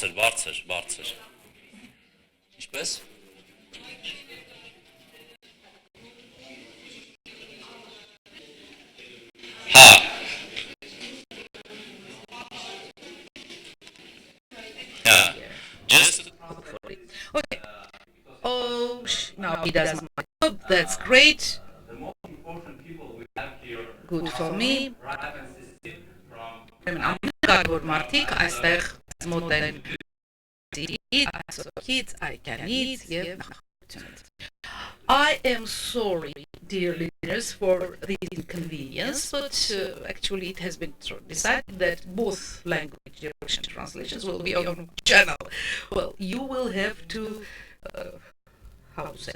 բարձր։ Ինչպես։ Հա, հա, just Okay. Oh, now he does my job. That's great. Good for me. Կարևոր մարդիկ այստեղ մոտեն kids, I can eat եւ նախաձեռնությունից. I am sorry, dear listeners, for the inconvenience, but actually it has been decided that both language direction translations will be on channel. Well, you will have to, how to say,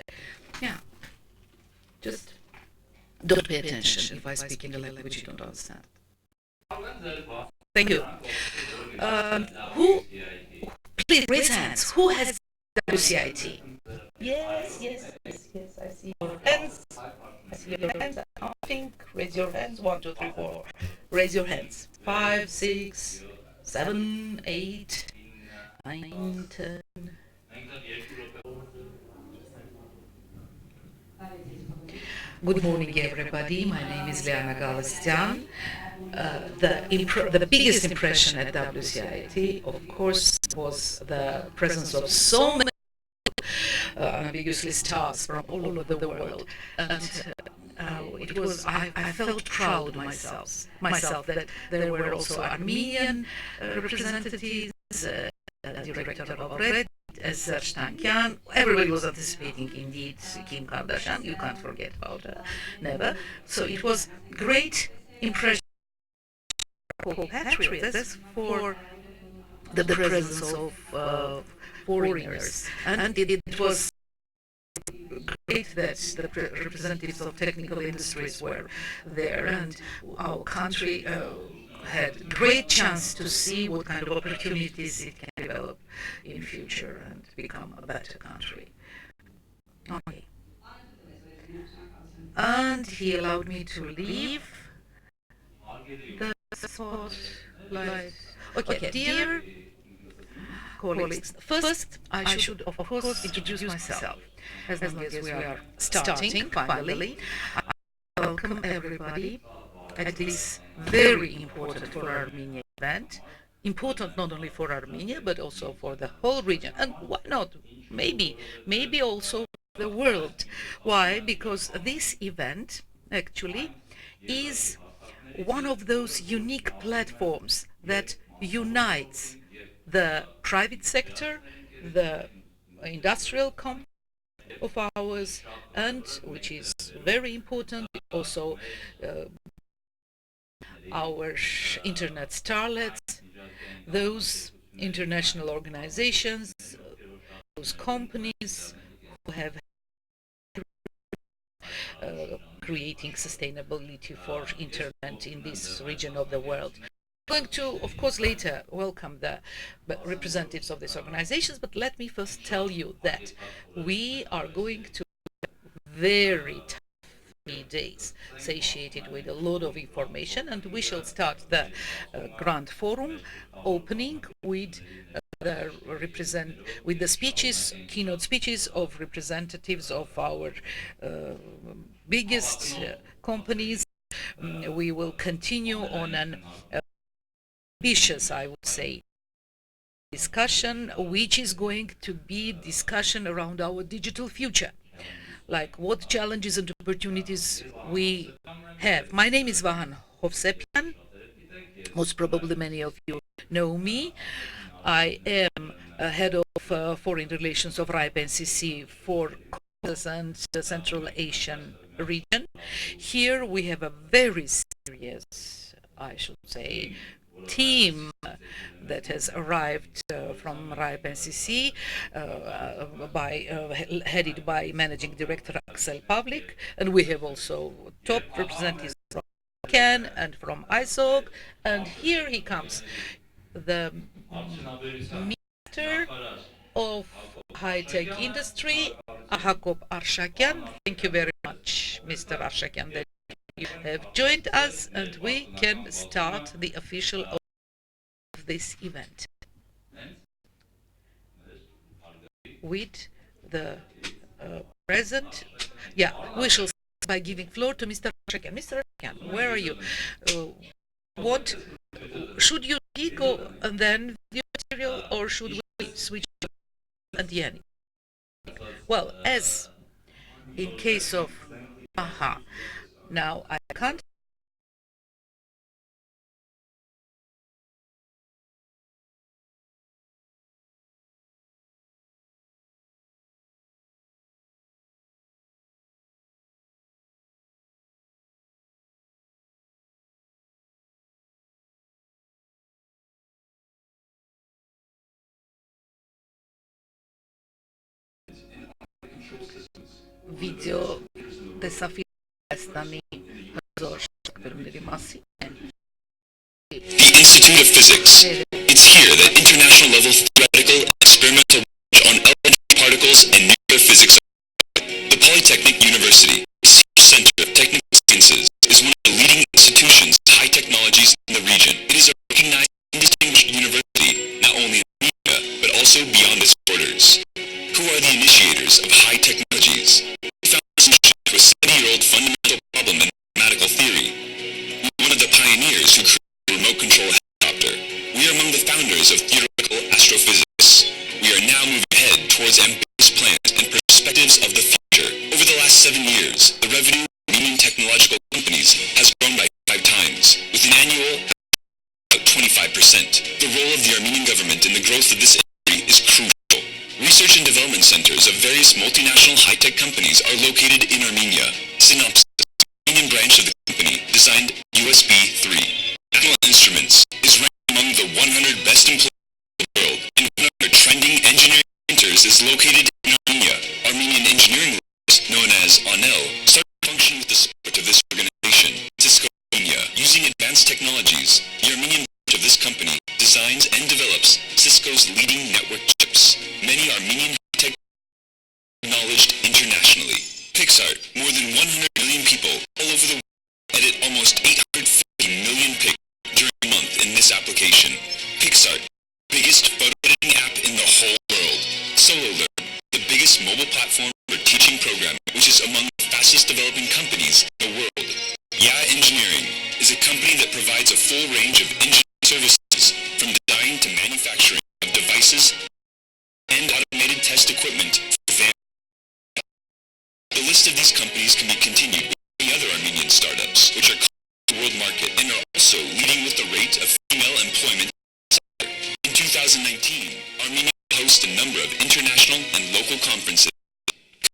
yeah, just don't pay attention if I speak in a language you don't understand. Thank you. Who, please raise hands. Who has WCIT? Yes, yes, yes, yes. I see your hands. I see your hands. I think. Raise your hands. 1, 2, 3, 4. Raise your hands. 5, 6, 7, 8, 9, 10. Good morning, everybody. My name is Liana Galastyan. The biggest impression at WCIT, of course, was the presence of so many unambiguously stars from all over the world. And it was, I felt proud myself that there were also Armenian representatives, director of Red, Serge. Everybody was anticipating, indeed, Kim Kardashian. You can't forget about her, never. So it was great impression for patriots, for the presence of foreigners, and it was great that the representatives of technical industries were there, and our country had great chance to see what kind of opportunities it can develop in future and become a better country. Okay. And he allowed me to leave the spotlight. Okay, dear colleagues, first I should of course introduce myself. As long as we are starting, finally, I welcome everybody at this very important for Armenia event. Important not only for Armenia, but also for the whole region. And why not? Maybe also the world. Why? Because this event actually is one of those unique platforms that unites the private sector, the industrial company of ours, and which is very important, also our internet starlets, those international organizations, those companies who have creating sustainability for internet in this region of the world. I'm going to, of course, later welcome the representatives of these organizations, but let me first tell you that we are going to very tough 3 days, satiated with a lot of information, and we shall start the Grand Forum opening with with the speeches, keynote speeches of representatives of our biggest companies. We will continue on an ambitious, I would say, discussion, which is going to be discussion around our digital future, like what challenges and opportunities we have. My name is Vahan Hovsepian. Most probably many of you know me. I am head of foreign relations of RIPE NCC for Caucasus and the Central Asian region. Here we have a very serious, I should say, team that has arrived from RIPE NCC, headed by Managing Director Axel Pavlik, and we have also top representatives from CAN and from ISOG, and here he comes, the Minister of High-Tech Industry, Ahakop Arshakyan. Thank you very much, Mr. Arshakyan, that you have joined us, and we can start the official of this event. with the present. Yeah, we shall start by giving floor to Mr. Shakan. Mr. Shakan, where are you? What should you speak and then the material, or should we switch at the end? Well, as in case of now I can't video desafiul nami nadzorz, którym byli masy. The Institute of Physics. It's here that international level theoretical and experimental research on elementary particles and nuclear physics. The Polytechnic University, Research Center of Technical Sciences, is one of the leading institutions of high technologies in the region. It is a recognized and distinguished university, not only in Armenia, but also beyond its borders. Who are the initiators of high technologies? We found a solution to a 70-year-old fundamental problem in mathematical theory. We were one of the pioneers who created a remote control helicopter. We are among the founders of theoretical astrophysics. We are now moving ahead towards ambitious plans and perspectives of the future. Over the last 7 years, the revenue of Armenian technological companies has grown by 5 times, with an annual about 25%. The role of the Armenian government in the growth of this industry is crucial. Research and development centers of various multinational high-tech companies are located in Armenia. Synopsis, the Armenian branch of the company, designed USB 3. National Instruments is ranked among the 100 best employers in the world, and one of their trending engineering centers is located in Armenia. Armenian engineering labs, known as ANEL, started functioning with the support of this organization, Cisco Armenia. Using advanced technologies, the Armenian branch of this company designs and develops Cisco's leading network chips. Many Armenian high-tech acknowledged internationally. Pixart, more than 100 million people all over the world edit almost 850 million pics during a month in this application. Pixart, biggest photo editing app in the whole world. SoloLearn, the biggest mobile platform for teaching programming, which is among the fastest developing companies in the world. Yeah Engineering is a company that provides a full range of engineering services, from design to manufacturing of devices and automated test equipment for the list of these companies can be continued with many other Armenian startups, which are calling the world market and are also leading with the rate of female employment. In 2019, Armenia will host a number of international and local conferences.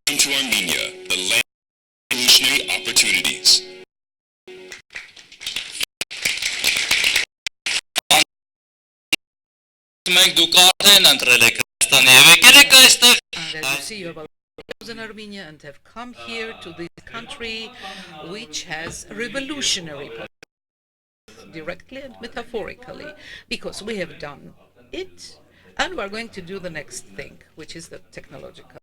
Come to Armenia, the land of revolutionary opportunities. Մենք դուք արդեն ընտրել եք Հայաստանի եւ եկել եք այստեղ And as you see, you have in Armenia and have come here to this country which has revolutionary potential, directly and metaphorically, because we have done it and we're going to do the next thing, which is the technological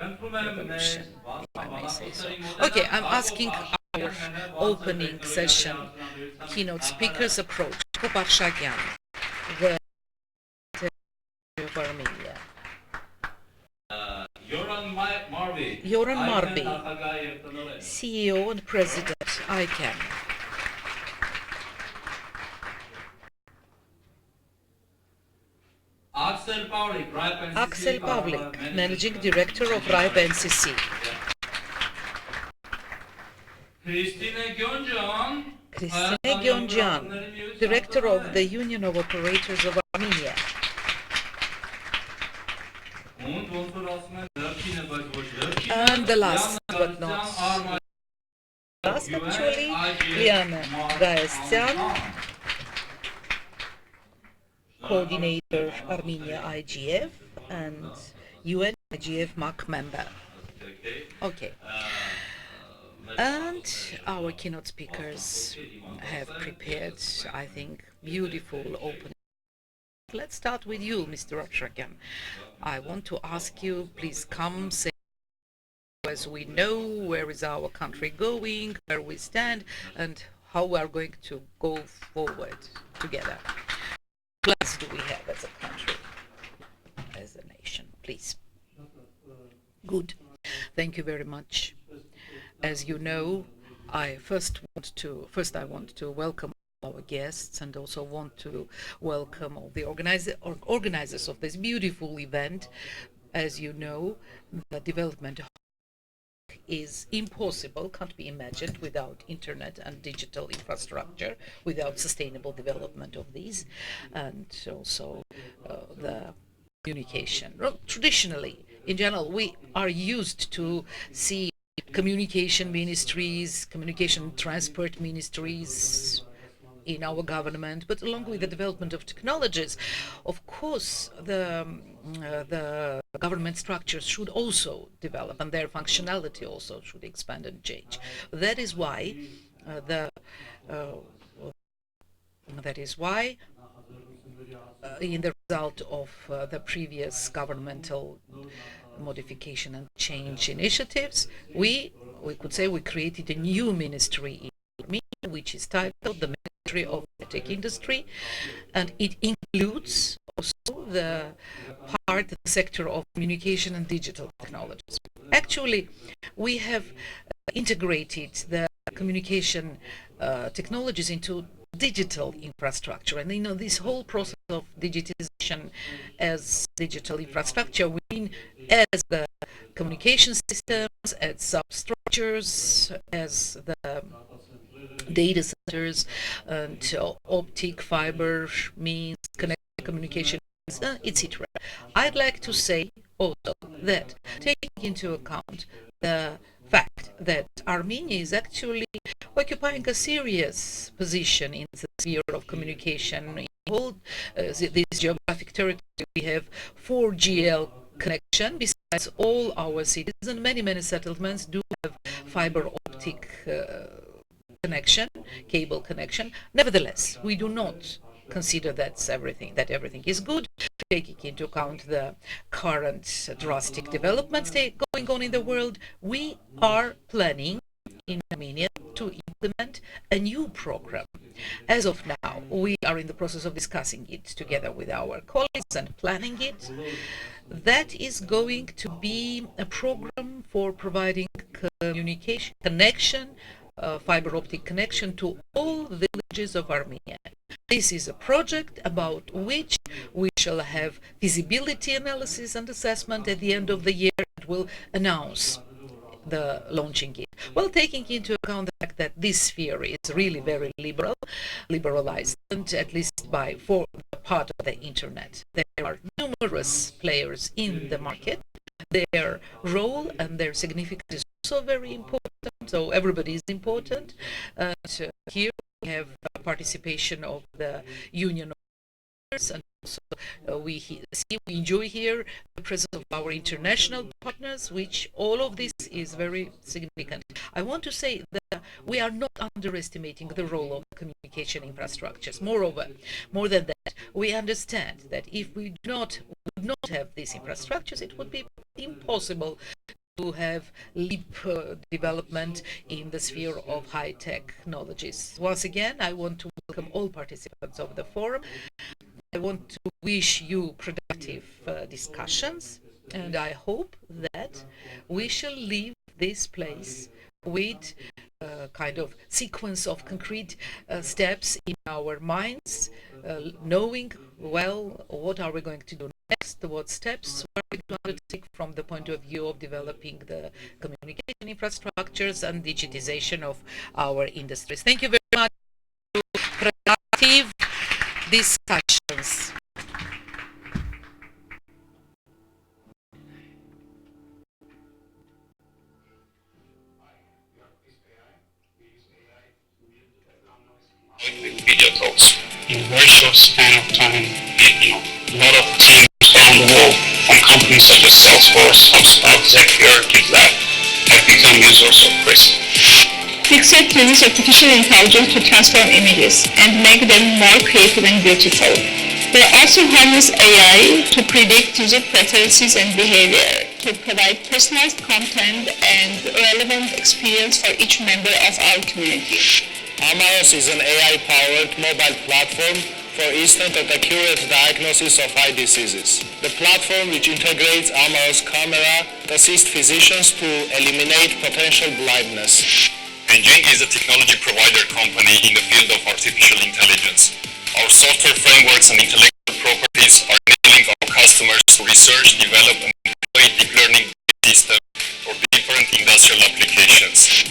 revolution, if I may say so. Okay, I'm asking our opening session keynote speakers approach. Koparshagian, the of Armenia. Yoran Marbi, CEO and President, ICANN. Axel Pavlik, Managing Director of RIPE NCC. Christine Gyonjan, Director of the Union of Operators of Armenia. And the last but not last, actually, Liana Gaestyan, Coordinator Armenia IGF and UN IGF MAC member. Okay. And our keynote speakers have prepared, I think, beautiful opening. Let's start with you, Mr. Abshakan. I want to ask you, please come say, as we know where is our country going, where we stand, and how we are going to go forward together. What plans do we have as a country, as a nation? Please. Good. Thank you very much. As you know, I want to welcome our guests and also want to welcome all the organizers of this beautiful event. As you know, the development is impossible, can't be imagined without internet and digital infrastructure, without sustainable development of these, and also the communication. Well, traditionally, in general, we are used to see communication ministries, communication transport ministries in our government, but along with the development of technologies, of course, the government structures should also develop, and their functionality also should expand and change. That is why uh, in the result of the previous governmental modification and change initiatives, we could say we created a new ministry in Armenia, which is titled the Ministry of the Tech Industry, and it includes also the sector of communication and digital technologies. Actually, we have integrated the communication technologies into digital infrastructure, and this whole process of digitization as digital infrastructure, we mean as the communication systems, as substructures, as the data centers, and optic fiber means connected communication, etc. I'd like to say also that taking into account the fact that Armenia is actually occupying a serious position in the sphere of communication in all this geographic territory, we have 4GL connection. Besides, all our cities and many settlements do have fiber optic connection, cable connection. Nevertheless, we do not consider that everything is good, taking into account the current drastic developments going on in the world. We are planning in Armenia to implement a new program. As of now, we are in the process of discussing it together with our colleagues and planning it. That is going to be a program for providing communication, connection, fiber optic connection to all villages of Armenia. This is a project about which we shall have feasibility analysis and assessment at the end of the year and will announce the launching it. Well, taking into account the fact that this sphere is really very liberalized, and at least for the part of the internet, there are numerous players in the market. Their role and their significance is also very important, so everybody is important. And here we have participation of the Union of Partners, and also we enjoy here the presence of our international partners, which all of this is very significant. I want to say that we are not underestimating the role of communication infrastructures. Moreover, more than that, we understand that if we would not have these infrastructures, it would be impossible to have leap development in the sphere of high technologies. Once again, I want to welcome all participants of the forum. I want to wish you productive discussions, and I hope that we shall leave this place with a kind of sequence of concrete steps in our minds, knowing well what are we going to do next, what steps are we going to undertake from the point of view of developing the communication infrastructures and digitization of our industries. Thank you very much for productive discussions. With video calls in a very short span of time. A lot of teams around the world from companies such as Salesforce, HubSpot, Zapier, GitLab have become users of Prism. Pixel uses artificial intelligence to transform images and make them more creative and beautiful. They also harness AI to predict user preferences and behavior, to provide personalized content and relevant experience for each member of our community. Armigf is an AI-powered mobile platform for instant and accurate diagnosis of eye diseases. The platform, which integrates Armigf's camera, assists physicians to eliminate potential blindness. Armigf is a technology provider company in the field of artificial intelligence. Our software frameworks and intellectual properties are enabling our customers to research, develop, and deploy deep learning systems for different industrial applications.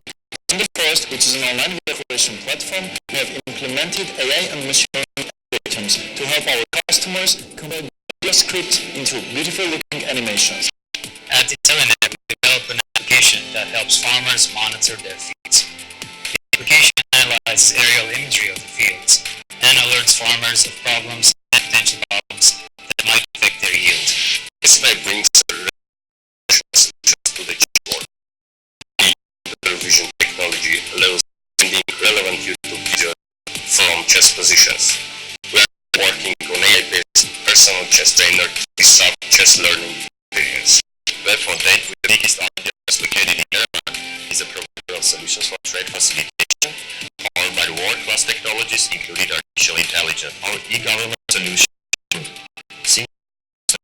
In the first, which is an online video creation platform, we have implemented AI and machine learning algorithms to help our customers convert video scripts into beautiful-looking animations. At Intellinet, we developed an application that helps farmers monitor their fields. The application analyzes aerial imagery of the fields and alerts farmers of problems and potential problems that might affect their yield. This way brings to the keyboard. The vision technology allows sending relevant YouTube video from chess positions. We are working on AI-based personal chess trainer to disrupt chess learning experience. Web front-end with the biggest audience located in Ireland is a provider of solutions for trade facilitation, powered by world-class technologies including artificial intelligence. Our e-government solution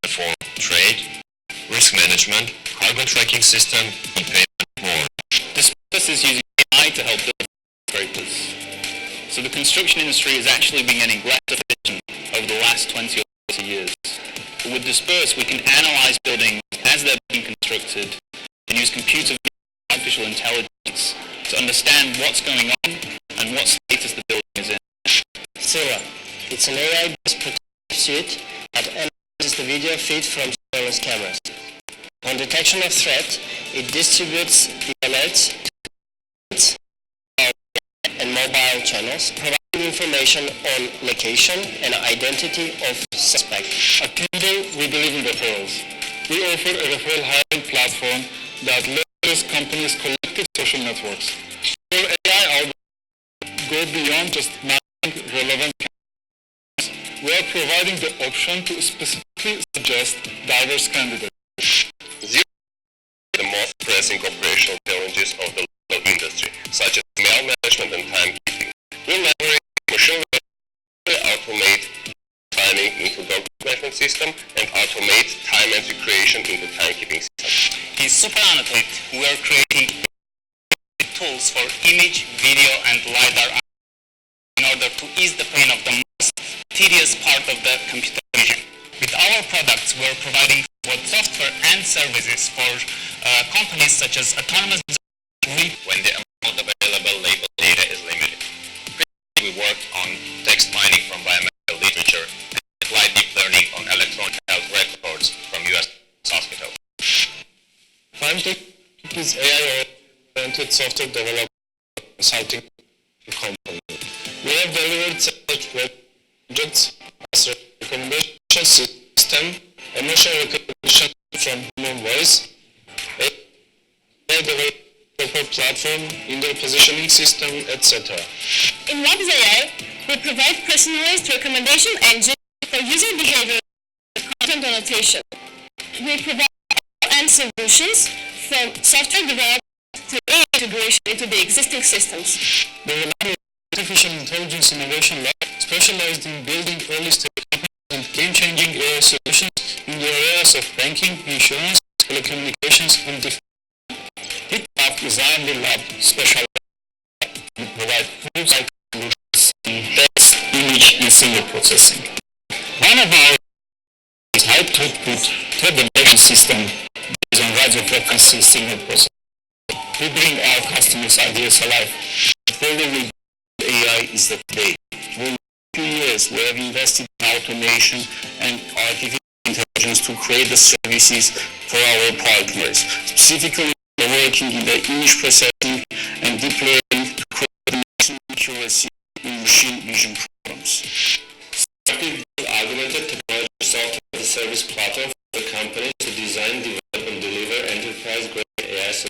for trade, risk management, cargo tracking system, e-payment, and more. This process is using AI to help build scrapers. So the construction industry has actually been getting less efficient over the last 20 or 30 years. But with Disperse, we can analyze buildings as they're being constructed and use computer vision and artificial intelligence to understand what's going on and what status the building is in. Scylla. It's an AI-based protection suite that analyzes the video feed from surveillance cameras. On detection of threat, it distributes the alerts to and mobile channels, providing information on location and identity of suspects. At Tinder, we believe in referrals. We offer a referral hiring platform that leverages companies' collective social networks. Our AI algorithms go beyond just matching relevant candidates. We are providing the option to specifically suggest diverse candidates. Zero is the most pressing operational challenges of the local industry, such as mail management and timekeeping. We leverage machine learning to automate timing into document management system and automate time entry creation into timekeeping system. In Super Annotate, we are creating tools for image, video, and LiDAR in order to ease the pain of the most tedious part of the computer vision. With our products, we are providing both software and services for companies such as autonomous when the amount of available label data is limited. We worked on text mining from biomedical literature and applied deep learning on electronic health records from U.S. hospitals. FimeTech is AI-oriented software development consulting company. We have delivered several projects as a recommendation system, emotion recognition from human voice, developer platform, indoor positioning system, etc. In Labs AI, we provide personalized recommendation engine for user behavior and content annotation. We provide end solutions from software development to AI integration into the existing systems. The Reliable Artificial Intelligence Innovation Lab specialized in building early-stage companies and game-changing AI solutions in the areas of banking, insurance, telecommunications, and defense. HitLab is R&D lab specialized to provide full-cycle solutions in text, image, and signal processing. One of our is high-throughput threat detection system based on radio frequency signal processing. We bring our customers' ideas alive. Further, AI is the today. For 2 years, we have invested in automation and artificial intelligence to create the services for our partners. Specifically, we're working in the image processing and deep learning to create the maximum accuracy in machine vision programs. Augmented technology software as a service platform for the company to design, develop, and deliver enterprise-grade AI solutions.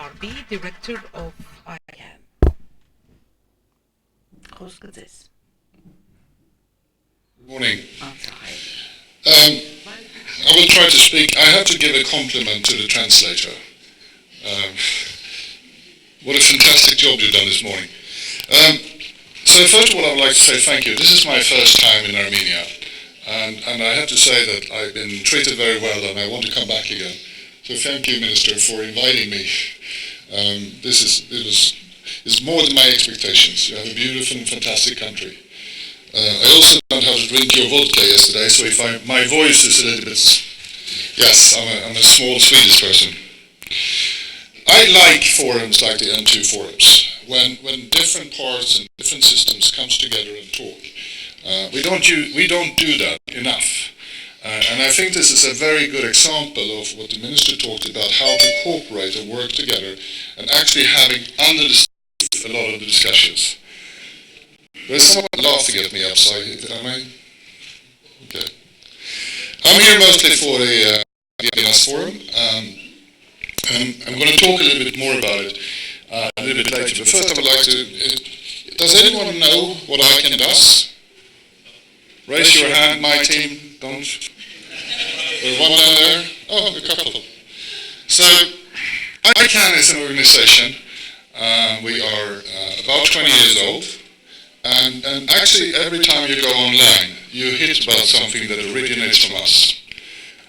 Arbi, Director of ICANN. Hoş geldiniz. Good morning. Hi. I will try to speak. I have to give a compliment to the translator. What a fantastic job you've done this morning. So first of all, I would like to say thank you. This is my first time in Armenia, and I have to say that I've been treated very well, and I want to come back again. So thank you, Minister, for inviting me. It's more than my expectations. You have a beautiful and fantastic country. I also learned how to drink your vodka yesterday, so if my voice is a little bit... Yes, I'm a small Swedish person. I like forums like the N2 forums, when different parts and different systems comes together and talk. We don't do that enough. And I think this is a very good example of what the Minister talked about, how to cooperate and work together, and actually having under the a lot of the discussions. There's someone laughing at me upside. Am I? Okay. I'm here mostly for the INS forum. I'm going to talk a little bit more about it a little bit later. But first I would like to... does anyone know what ICANN does? Raise your hand, my team. Don't. There's one down there. Oh, a couple. So, ICANN is an organization. We are about 20 years old. And actually, every time you go online, you hit about something that originates from us.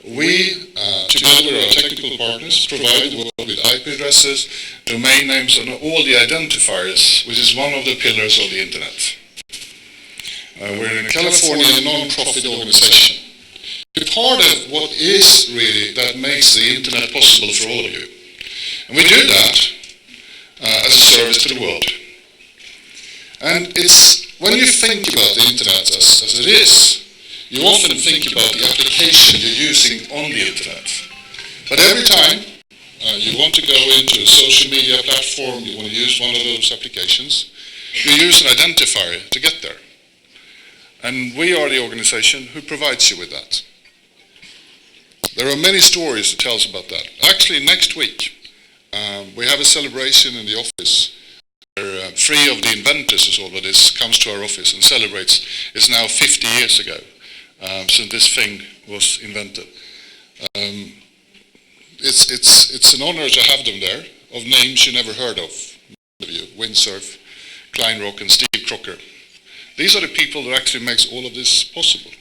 We, together with our technical partners, provide the world with IP addresses, domain names, and all the identifiers, which is one of the pillars of the Internet. We're in a California non-profit organization. We're part of what is really that makes the Internet possible for all of you. And we do that as a service to the world. And it's, when you think about the Internet as it is, you often think about the application you're using on the Internet. But every time you want to go into a social media platform, you want to use one of those applications, you use an identifier to get there. And we are the organization who provides you with that. There are many stories to tell us about that. Actually, next week, we have a celebration in the office where three of the inventors of all of this comes to our office and celebrates. It's now 50 years ago since this thing was invented. It's an honor to have them there, of names you never heard of. Windsurf, Kleinrock, and Steve Crocker. These are the people that actually makes all of this possible.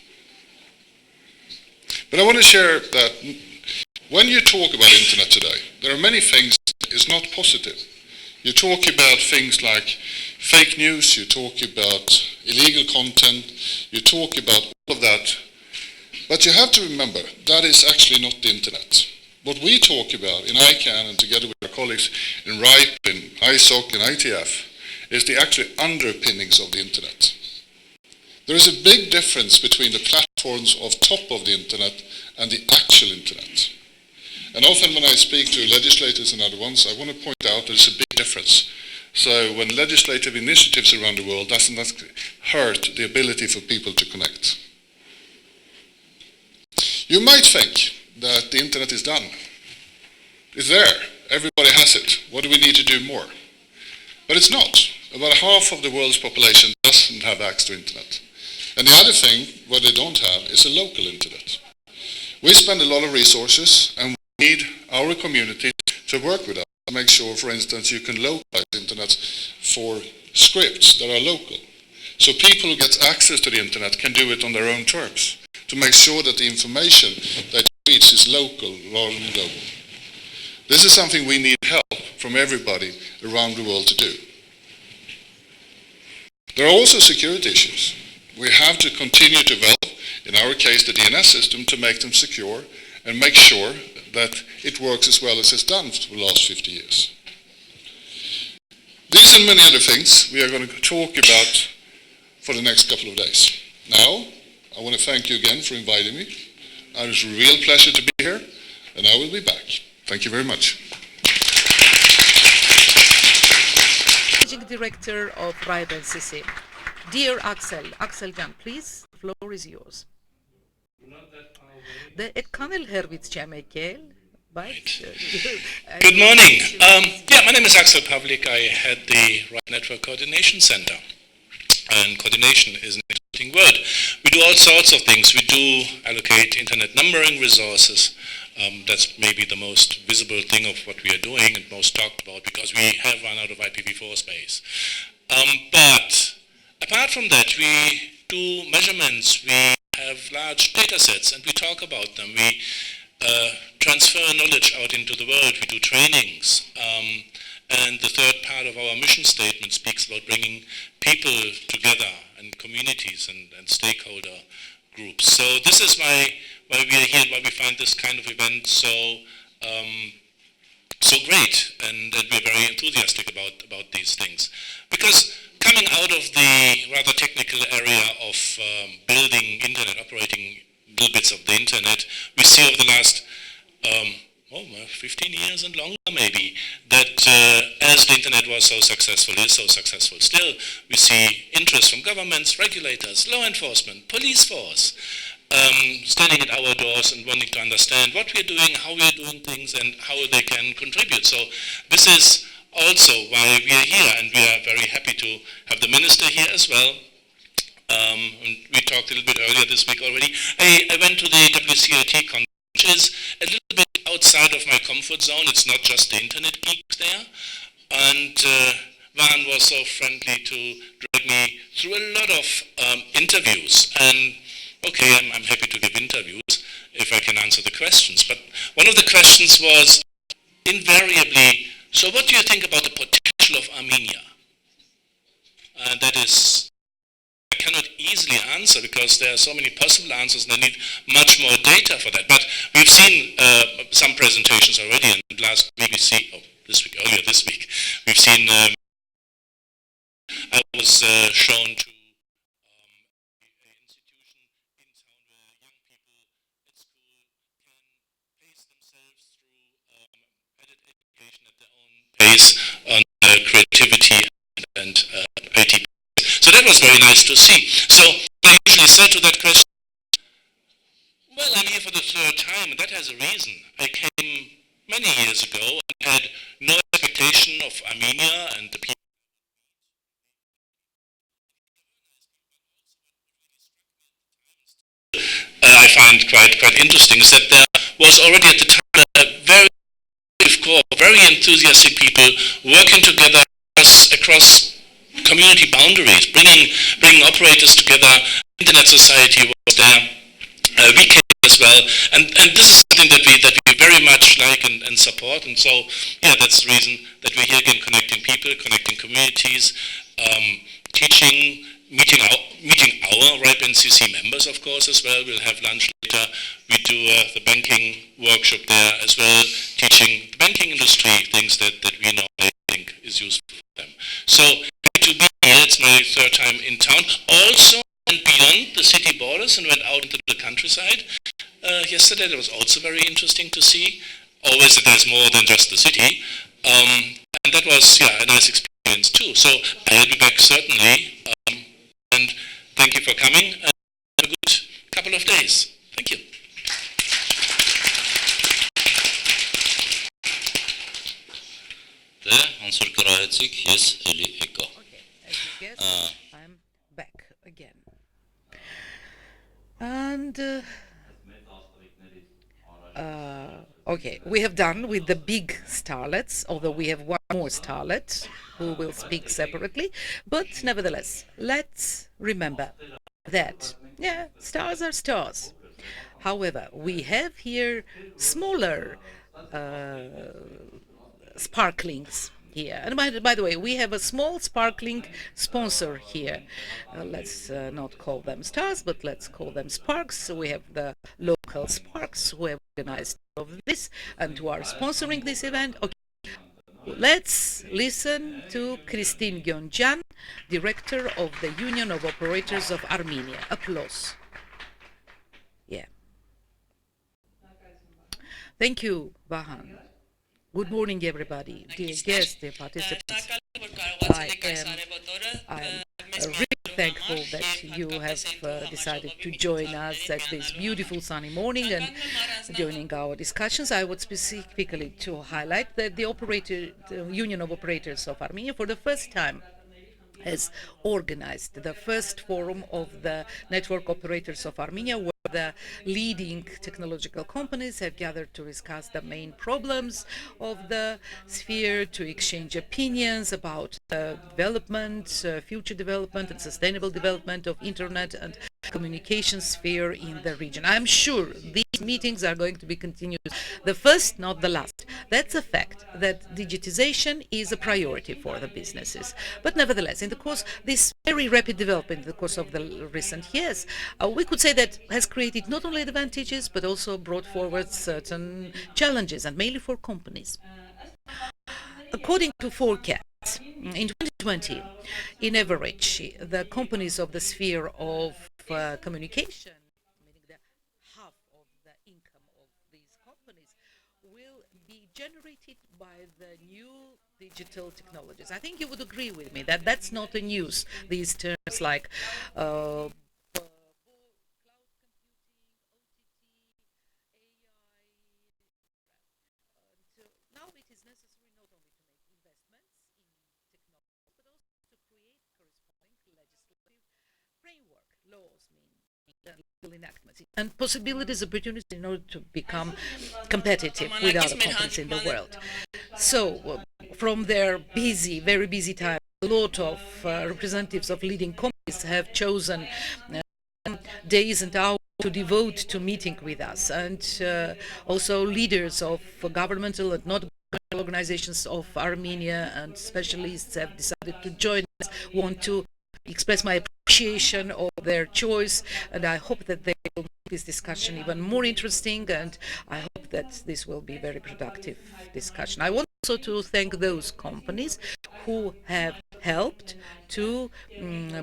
But I want to share that when you talk about Internet today, there are many things that is not positive. You talk about things like fake news, you talk about illegal content, you talk about all of that. But you have to remember, that is actually not the Internet. What we talk about in ICANN and together with our colleagues in RIPE, in ISOC and ITF, is the actual underpinnings of the Internet. There is a big difference between the platforms of top of the Internet and the actual Internet. And often when I speak to legislators and other ones, I want to point out there's a big difference. So when legislative initiatives around the world doesn't hurt the ability for people to connect. You might think that the Internet is done. It's there. Everybody has it. What do we need to do more? But it's not. About half of the world's population doesn't have access to Internet. And the other thing, what they don't have, is a local Internet. We spend a lot of resources, and we need our community to work with us to make sure, for instance, you can localize Internet for scripts that are local. So people who get access to the Internet can do it on their own terms, to make sure that the information that you reach is local rather than global. This is something we need help from everybody around the world to do. There are also security issues. We have to continue to develop, in our case, the DNS system to make them secure and make sure that it works as well as it's done for the last 50 years. These and many other things we are going to talk about for the next couple of days. Now, I want to thank you again for inviting me. It was a real pleasure to be here, and I will be back. Thank you very much. Managing Director of RIPE LCC. Dear Axel Jan, please, the floor is yours. Dhe e kanë lëherë vit që jam e kel, But Good morning. My name is Axel Pavlik. I head the Right Network Coordination Center. And coordination is an interesting word. We do all sorts of things. We do allocate internet numbering resources. That's maybe the most visible thing of what we are doing and most talked about because we have run out of IPv4 space. But apart from that, we do measurements. We have large data sets and we talk about them. We transfer knowledge out into the world. We do trainings. And the third part of our mission statement speaks about bringing people together and communities and stakeholder groups. So this is why we are here, why we find this kind of event so great, and we're very enthusiastic about these things. Because coming out of the rather technical area of building internet, operating little bits of the internet, we see over the last 15 years and longer maybe, that as the internet was so successful, is so successful still, we see interest from governments, regulators, law enforcement, police force, standing at our doors and wanting to understand what we're doing, how we're doing things, and how they can contribute. So this is also why we are here, and we are very happy to have the minister here as well. And we talked a little bit earlier this week already. I went to the WCIT conference, which is a little bit outside of my comfort zone. It's not just the internet geeks there. And Van was so friendly to drag me through a lot of interviews. And okay, I'm happy to give interviews if I can answer the questions. But one of the questions was invariably, so what do you think about the potential of Armenia? And that is, I cannot easily answer because there are so many possible answers and I need much more data for that. But we've seen some presentations already, and last week we see, earlier this week, we've seen, I was shown to an institution in town where young people at school can pace themselves through added education at their own pace on creativity and IT. So that was very nice to see. So I usually said to that question, well, I'm here for the third time, and that has a reason. I came many years ago and had no expectation of Armenia and the people. I find quite interesting is that there was already at the time a very core, very enthusiastic people working together across community boundaries, bringing operators together. Internet Society was there. We came as well, and this is something that we very much like and support. And so, yeah, that's the reason that we're here again, connecting people, connecting communities, teaching, meeting our RIPE NCC members, of course, as well. We'll have lunch later. We do the banking workshop there as well, teaching the banking industry things that we know I think is useful for them. So happy to be here. It's my third time in town. Also went beyond the city borders and went out into the countryside. Yesterday that was also very interesting to see. Always that there's more than just the city. And that was, a nice experience too. So I'll be back certainly. And thank you for coming, and have a good couple of days. Thank you. Okay, as you guessed, I'm back again. And okay, we have done with the big starlets, although we have one more starlet who will speak separately. But nevertheless, let's remember that, stars are stars. However, we have here smaller sparklings here. And by the way, we have a small sparkling sponsor here. Let's not call them stars, but let's call them sparks. So we have the local sparks who have organized all of this and who are sponsoring this event. Okay. Let's listen to Christine Gyonjan, Director of the Union of Operators of Armenia. Applause. Yeah. Thank you, Vahan. Good morning, everybody. Dear guests, dear participants. I am really thankful that you have decided to join us at this beautiful sunny morning and joining our discussions. I would specifically to highlight that the Union of Operators of Armenia, for the first time, has organized the first forum of the network operators of Armenia, where the leading technological companies have gathered to discuss the main problems of the sphere, to exchange opinions about development, future development and sustainable development of internet and communication sphere in the region. I'm sure these meetings are going to be continued, the first, not the last. That's a fact that digitization is a priority for the businesses. But nevertheless, in the course, this very rapid development in the course of the recent years, we could say that has created not only advantages, but also brought forward certain challenges, and mainly for companies. According to forecasts, in 2020, in average, the companies of the sphere of communication, meaning the half of the income of these companies, will be generated by the new digital technologies. I think you would agree with me that that's not a news. These terms like now it is necessary not only to make investments in technology, but also to create corresponding legislative framework, laws, legal enactments, and possibilities, opportunities in order to become competitive with other companies in the world. So, from their busy, very busy time, a lot of representatives of leading companies have chosen days and hours to devote to meeting with us, and also leaders of governmental and not governmental organizations of Armenia and specialists have decided to join us. Want to express my appreciation of their choice, and I hope that they will make this discussion even more interesting, and I hope that this will be a very productive discussion. I want also to thank those companies who have helped to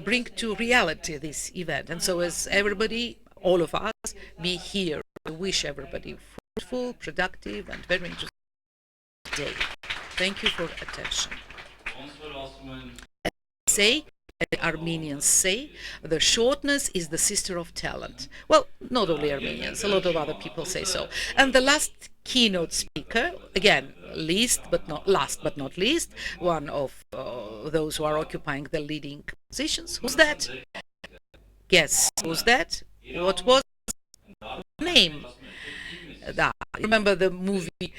bring to reality this event. And so as everybody, all of us, be here, I wish everybody fruitful, productive, and very interesting day. Thank you for attention. Say, the Armenians say, the shortness is the sister of talent. Well, not only Armenians, a lot of other people say so. And the last keynote speaker, again, last but not least, one of those who are occupying the leading positions. Who's that? Guess who's that? What was the name? Remember the movie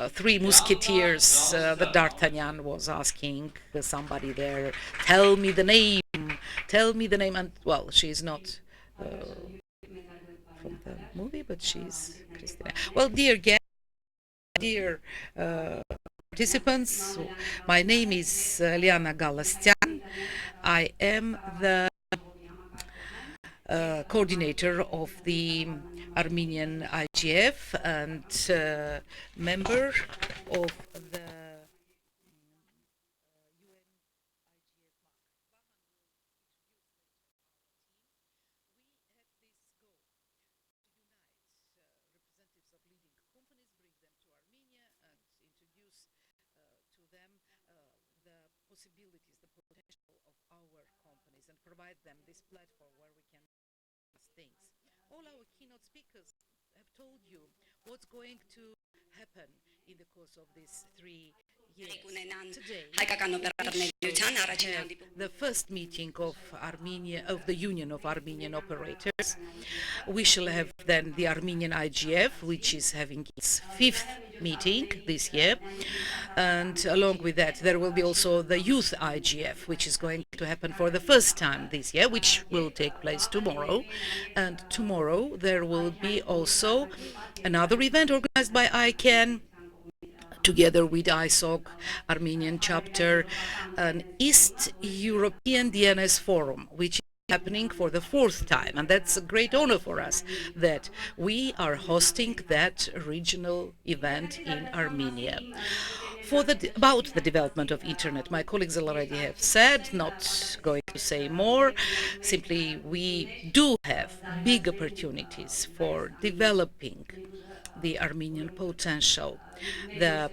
Three Musketeers, that D'Artagnan was asking somebody there, tell me the name, and well, she's not from the movie, but she's Christina. Well, dear guests, dear participants, my name is Liana Galastian. I am the coordinator of the Armenian IGF and member of the possibilities, the potential of our companies, and provide them this platform where we can discuss things. All our keynote speakers have told you what's going to happen in the course of these 3 years. Today, the first meeting of Armenia, of the Union of Armenian Operators. We shall have then the Armenian IGF, which is having its 5th meeting this year, and along with that there will be also the Youth IGF, which is going to happen for the first time this year, which will take place tomorrow. And tomorrow there will be also another event organized by ICANN together with ISOC Armenian chapter, an East European DNS Forum, which is happening for the 4th time, and that's a great honor for us that we are hosting that regional event in Armenia. About the development of internet, my colleagues already have said, not going to say more. Simply, we do have big opportunities for developing the Armenian potential that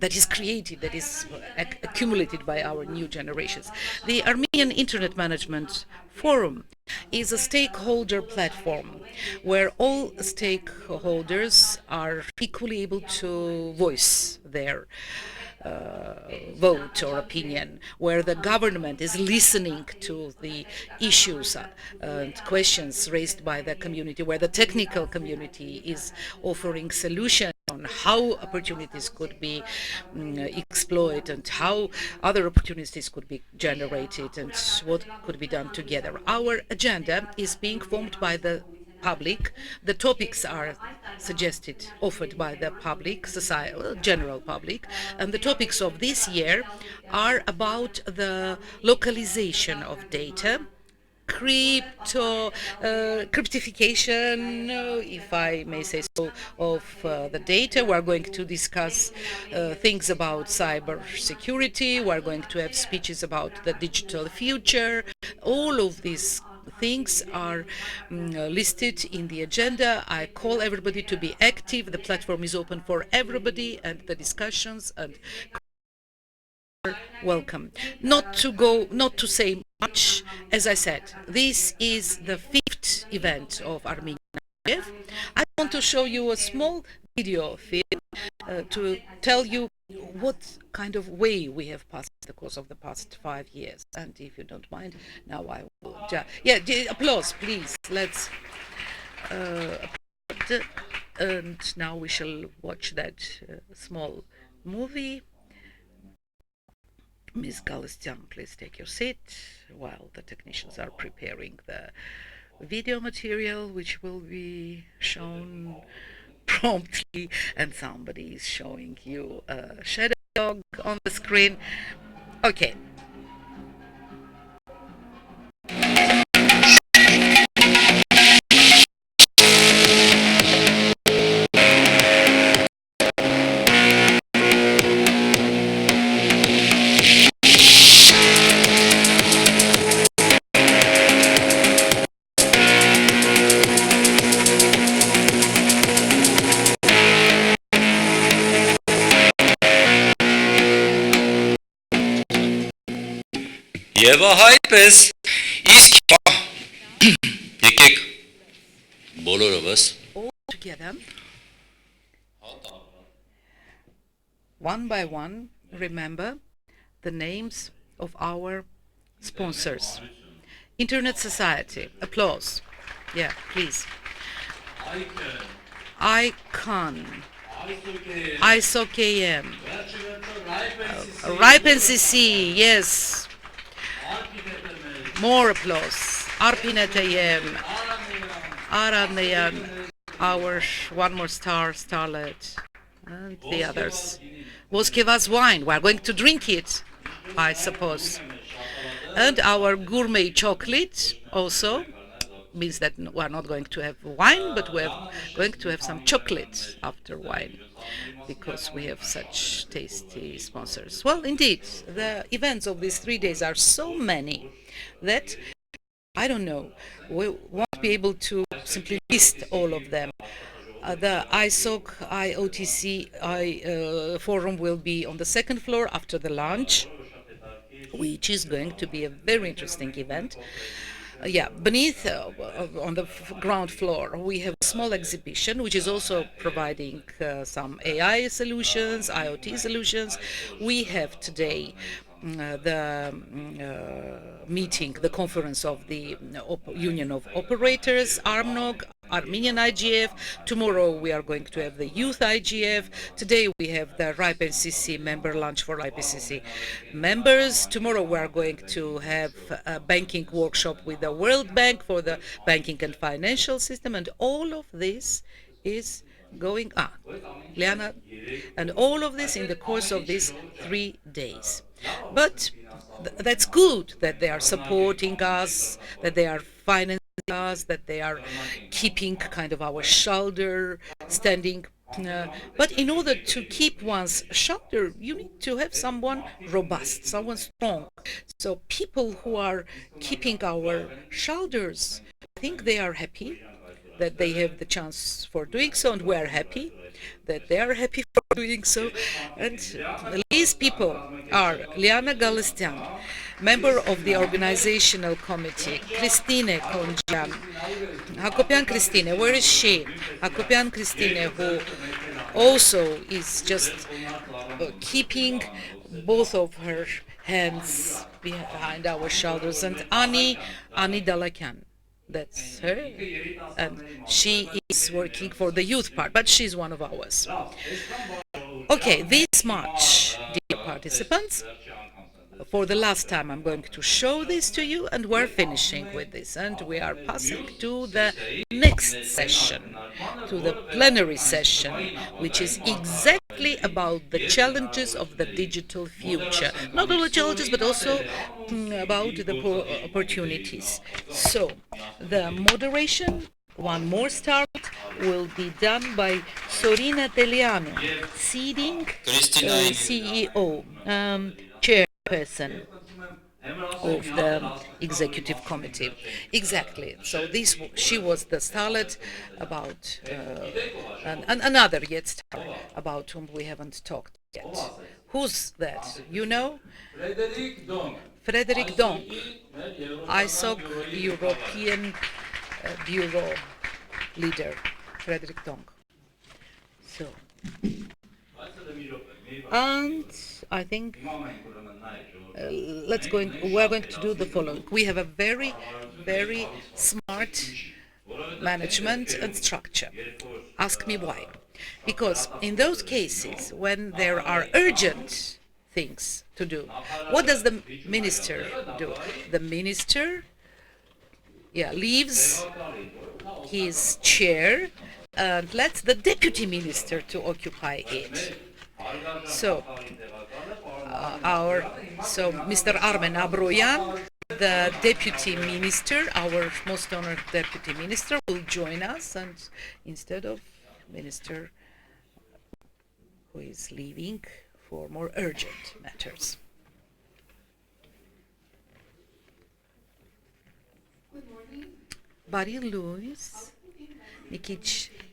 is created, that is accumulated by our new generations. The Armenian Internet Management Forum is a stakeholder platform where all stakeholders are equally able to voice their vote or opinion, where the government is listening to the issues and questions raised by the community, where the technical community is offering solutions on how opportunities could be exploited and how other opportunities could be generated and what could be done together. Our agenda is being formed by the public. The topics are suggested, offered by the public, society, general public, and the topics of this year are about the localization of data, cryptification, if I may say so, of the data. We are going to discuss things about cyber security. We are going to have speeches about the digital future. All of these things are listed in the agenda. I call everybody to be active. The platform is open for everybody, and the discussions and welcome. Not to say much, as I said, this is the 5th event of Armenian Armigf. I want to show you a small video film to tell you what kind of way we have passed the course of the past 5 years. And if you don't mind, now I will. Applause, please. Let's. And now we shall watch that small movie. Ms. Galistyan, please take your seat while the technicians are preparing the video material, which will be shown promptly, and somebody is showing you a shadow dog on the screen. Okay. Եվ ահա այդպես, իսկ եկեք բոլորովս all together, one by one, remember the names of our sponsors. Internet Society, applause. Yeah, please. ICON, ISOKM, Ripen CC, yes. More applause. Arpinetayem, Aranayan, our one more starlet, and the others. Voskevas wine, we are going to drink it, I suppose. And our gourmet chocolate also means that we are not going to have wine, but we are going to have some chocolate after wine, because we have such tasty sponsors. Well, indeed, the events of these 3 days are so many that, I don't know, we won't be able to simply list all of them. The ISOC, IOTC forum will be on the 2nd floor after the lunch, which is going to be a very interesting event. Beneath, on the ground floor, we have a small exhibition, which is also providing some AI solutions, IoT solutions. We have today the meeting, the conference of the Union of Operators, ARMNOG, Armenian IGF. Tomorrow we are going to have the Youth IGF. Today we have the RIPE NCC member lunch for IPCC members. Tomorrow we are going to have a banking workshop with the World Bank for the banking and financial system, and all of this is going on. Liana, and all of this in the course of these 3 days. But that's good that they are supporting us, that they are financing us, that they are keeping kind of our shoulder standing. But in order to keep one's shoulder, you need to have someone robust, someone strong. So people who are keeping our shoulders, I think they are happy. that they have the chance for doing so, and we are happy that they are happy for doing so. And these people are Liana Galestian, member of the organizational committee, Christine Konjan, Hakopian Christine, where is she? Hakopian Christine, who also is just keeping both of her hands behind our shoulders, and Ani Dalakan. That's her, and she is working for the youth part, but she's one of ours. Okay, this March, dear participants, for the last time I'm going to show this to you, and we're finishing with this, and we are passing to the next session, to the plenary session, which is exactly about the challenges of the digital future. Not only challenges, but also about the opportunities. So, the moderation, one more start, will be done by Sorina Teliano, CEO, chairperson of the executive committee. Exactly. So she was the starlet about another yet star about whom we haven't talked yet. Who's that? You know? Frederick Dong, ISOC European Bureau leader. Frederick Dong. So, and I think we're going to do the following. We have a very, very smart management and structure. Ask me why. Because in those cases when there are urgent things to do, what does the minister do? The minister leaves his chair and lets the deputy minister to occupy it. So, Mr. Armen Abroyan, the deputy minister, our most honored deputy minister, will join us, and instead of minister who is leaving for more urgent matters. Good morning. Բարի լույս, մի քիչ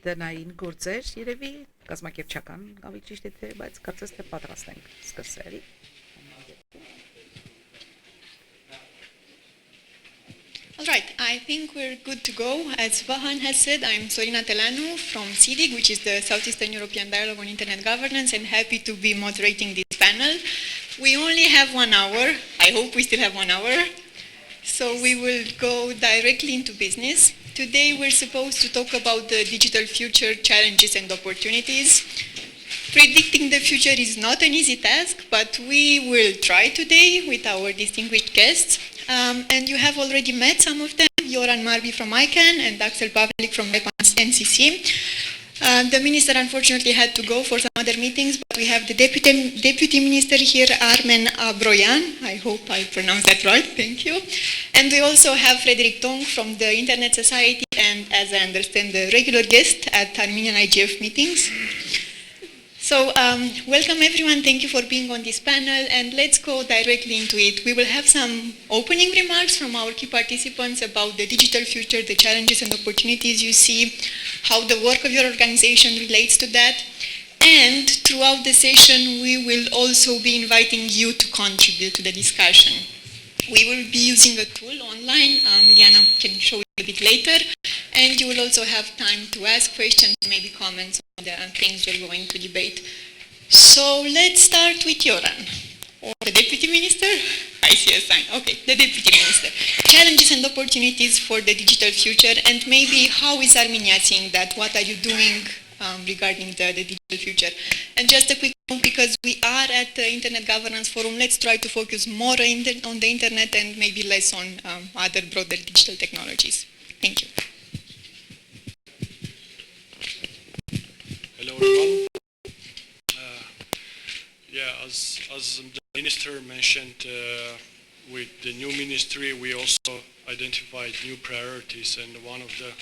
դնային գործեր երևի, կազմակերպչական ավելի ճիշտ է թե, բայց կարծես թե պատրաստ ենք սկսել։ All right, I think we're good to go. As Vahan has said, I'm Sorina Telanu from CIDIG, which is the Southeastern European Dialogue on Internet Governance, and happy to be moderating this panel. We only have 1 hour. I hope we still have 1 hour. So we will go directly into business. Today we're supposed to talk about the digital future challenges and opportunities. Predicting the future is not an easy task, but we will try today with our distinguished guests. And you have already met some of them, Joran Marby from ICANN and Axel Pavlik from NCC. The minister unfortunately had to go for some other meetings, but we have the deputy minister here, Armen Abroyan. I hope I pronounced that right, thank you. And we also have Frederick Dong from the Internet Society, and as I understand, the regular guest at Armenian IGF meetings. So welcome everyone, thank you for being on this panel, and let's go directly into it. We will have some opening remarks from our key participants about the digital future, the challenges and opportunities you see, how the work of your organization relates to that. And throughout the session, we will also be inviting you to contribute to the discussion. We will be using a tool online, Liana can show you a bit later, and you will also have time to ask questions, maybe comments on the things we're going to debate. So let's start with Joran, or the Deputy Minister. I see a sign. Okay, the Deputy Minister. Challenges and opportunities for the digital future, and maybe how is Armenia seeing that? What are you doing regarding the digital future? And just a quick note, because we are at the Internet Governance Forum, let's try to focus more on the Internet and maybe less on other broader digital technologies. Thank you. Hello everyone. As the Minister mentioned, with the new ministry we also identified new priorities, and one of the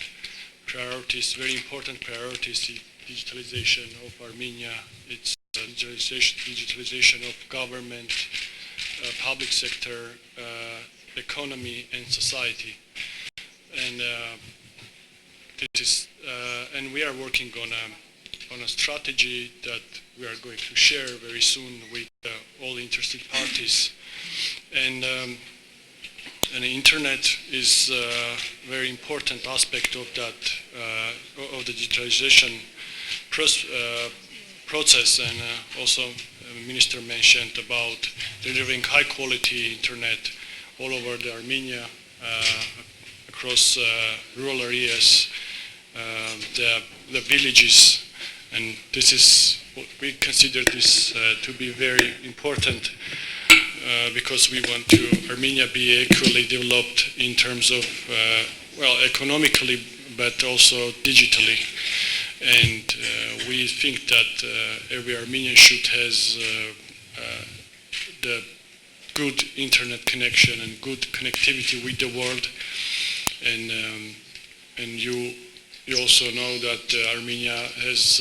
priorities, very important priorities, is digitalization of Armenia. It's digitalization of government, public sector, economy and society. And this is, and we are working on a strategy that we are going to share very soon with all interested parties. And the internet is a very important aspect of that, of the digitalization process, and also the Minister mentioned about delivering high quality internet all over the Armenia, across rural areas, the villages, and this is what we consider this to be very important because we want to Armenia be equally developed in terms of well, economically, but also digitally. And we think that every Armenian should has the good internet connection and good connectivity with the world. And you also know that Armenia has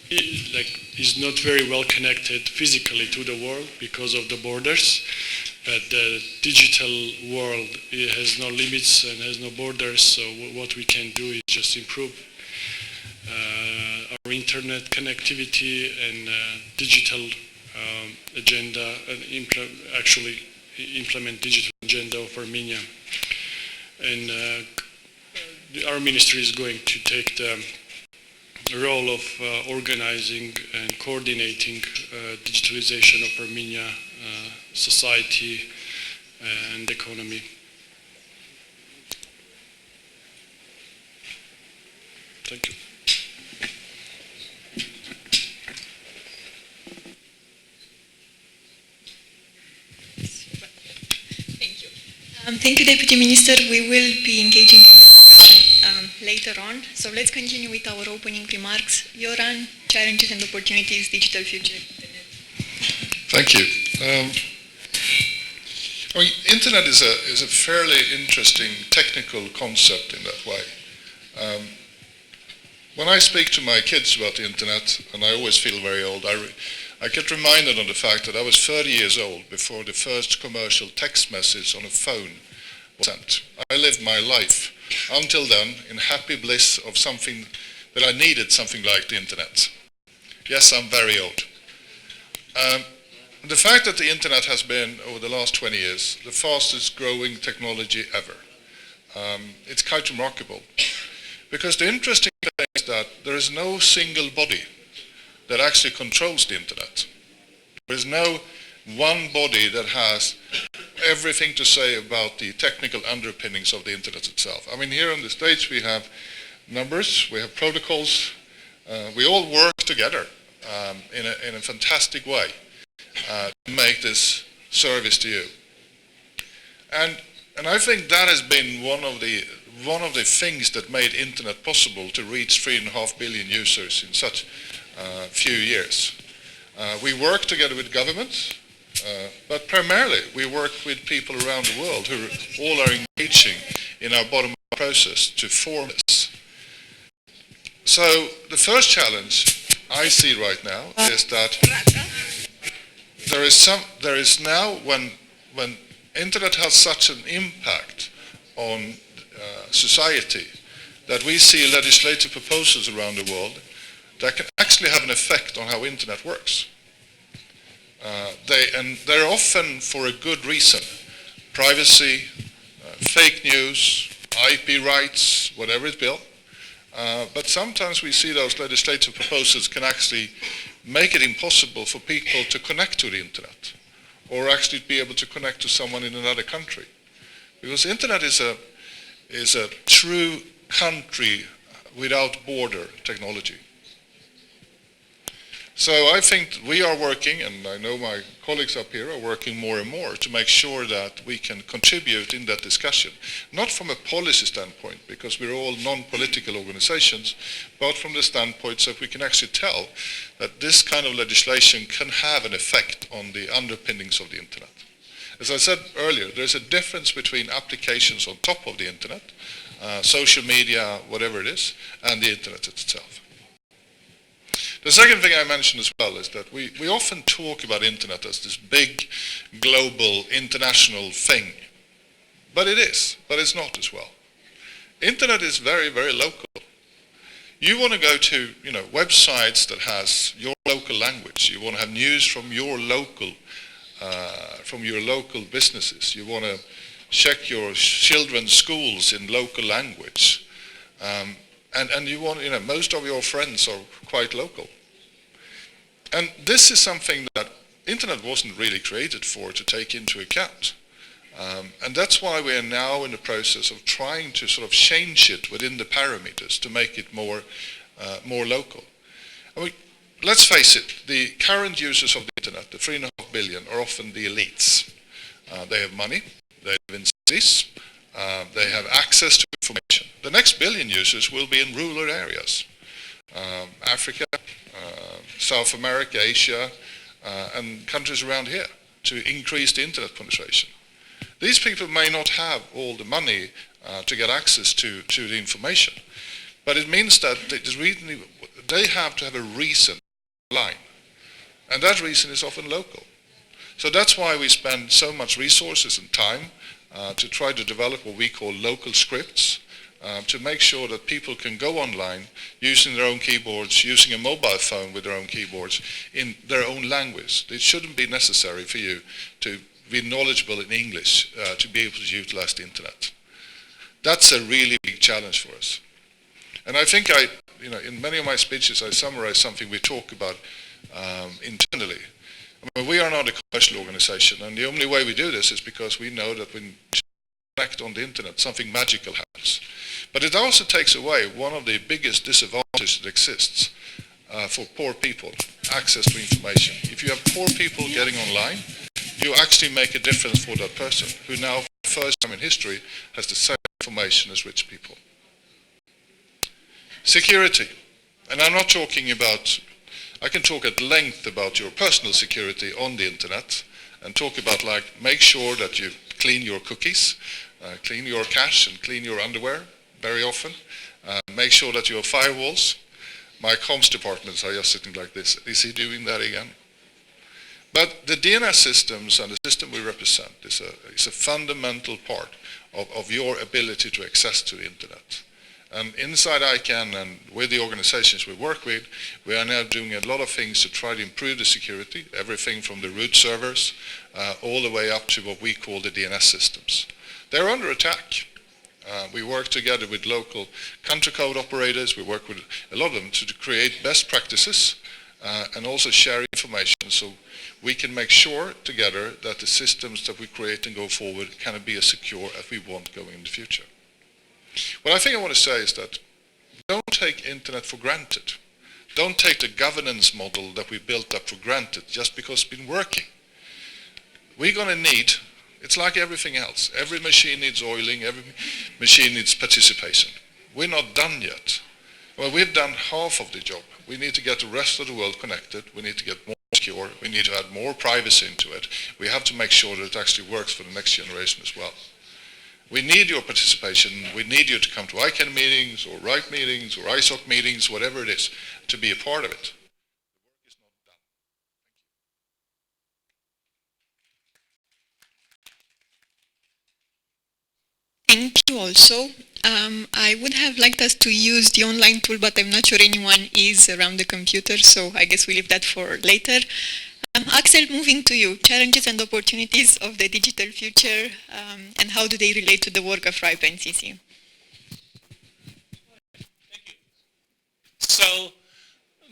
is not very well connected physically to the world because of the borders. But the digital world, it has no limits and has no borders, so what we can do is just improve our internet connectivity and digital agenda, and actually implement digital agenda of Armenia. And our ministry is going to take the role of organizing and coordinating digitalization of Armenia society and economy. Thank you. Thank you. Thank you, Deputy Minister. We will be engaging in this discussion later on. So let's continue with our opening remarks. Joran, challenges and opportunities, digital future. Thank you. I mean, internet is a fairly interesting technical concept in that way. When I speak to my kids about the internet, and I always feel very old, I get reminded of the fact that I was 30 years old before the first commercial text message on a phone was sent. I lived my life until then in happy bliss of something that I needed, something like the internet. Yes, I'm very old. The fact that the internet has been, over the last 20 years, the fastest growing technology ever, it's quite remarkable. Because the interesting thing is that there is no single body that actually controls the internet. There is no one body that has everything to say about the technical underpinnings of the internet itself. I mean, here in the States we have numbers, we have protocols, we all work together in a fantastic way. To make this service to you, and I think that has been one of the things that made internet possible to reach 3.5 billion users in such few years. We work together with governments, but primarily we work with people around the world who all are engaging in our bottom-up process to form this. So the first challenge I see right now is that there is now, when internet has such an impact on society, that we see legislative proposals around the world that can actually have an effect on how internet works. They're often for a good reason. Privacy, fake news, IP rights, whatever it's built. But sometimes we see those legislative proposals can actually make it impossible for people to connect to the internet, or actually be able to connect to someone in another country. Because internet is a true country without border technology. So I think we are working, and I know my colleagues up here are working more and more to make sure that we can contribute in that discussion, not from a policy standpoint, because we're all non-political organizations, but from the standpoint that we can actually tell that this kind of legislation can have an effect on the underpinnings of the internet. As I said earlier, there's a difference between applications on top of the internet, social media, whatever it is, and the internet itself. The second thing I mentioned as well is that we often talk about internet as this big, global, international thing. But it is, but it's not as well. Internet is very, very local. You want to go to, websites that has your local language. You want to have news from your local businesses. You want to check your children's schools in local language. And you want, most of your friends are quite local. And this is something that Internet wasn't really created for, to take into account. And that's why we are now in the process of trying to sort of change it within the parameters to make it more local. Let's face it, the current users of the Internet, the 3.5 billion, are often the elites. They have money, they live in cities, they have access to information. The next billion users will be in rural areas. Africa, South America, Asia, and countries around here, to increase the Internet penetration. These people may not have all the money to get access to the information, but it means that they have to have a reason online, and that reason is often local. So that's why we spend so much resources and time to try to develop what we call local scripts, to make sure that people can go online using their own keyboards, using a mobile phone with their own keyboards in their own language. It shouldn't be necessary for you to be knowledgeable in English to be able to utilize the Internet. That's a really big challenge for us. And I think in many of my speeches, I summarize something we talk about internally. We are not a commercial organization, and the only way we do this is because we know that when you connect on the Internet, something magical happens. But it also takes away one of the biggest disadvantages that exists for poor people, access to information. If you have poor people getting online, you actually make a difference for that person, who now, for the first time in history, has the same information as rich people. Security. And I'm not talking about, I can talk at length about your personal security on the Internet, and talk about, make sure that you clean your cookies, clean your cache, and clean your underwear very often. Make sure that you have firewalls. My comms departments are just sitting like this. Is he doing that again? But the DNS systems and the system we represent is a fundamental part of your ability to access to the Internet. And inside ICANN and with the organizations we work with, we are now doing a lot of things to try to improve the security, everything from the root servers all the way up to what we call the DNS systems. They're under attack. We work together with local country code operators. We work with a lot of them to create best practices and also share information, so we can make sure together that the systems that we create and go forward can be as secure as we want going in the future. What I think I want to say is that don't take Internet for granted. Don't take the governance model that we built up for granted just because it's been working. We're going to need, it's like everything else. Every machine needs oiling, every machine needs participation. We're not done yet. Well, we've done half of the job. We need to get the rest of the world connected. We need to get more secure. We need to add more privacy into it. We have to make sure that it actually works for the next generation as well. We need your participation. We need you to come to ICANN meetings or RIPE meetings or ISOC meetings, whatever it is, to be a part of it. Thank you also. I would have liked us to use the online tool, but I'm not sure anyone is around the computer, so I guess we leave that for later. Axel, moving to you, challenges and opportunities of the digital future, and how do they relate to the work of RIPE and CC? Thank you. So,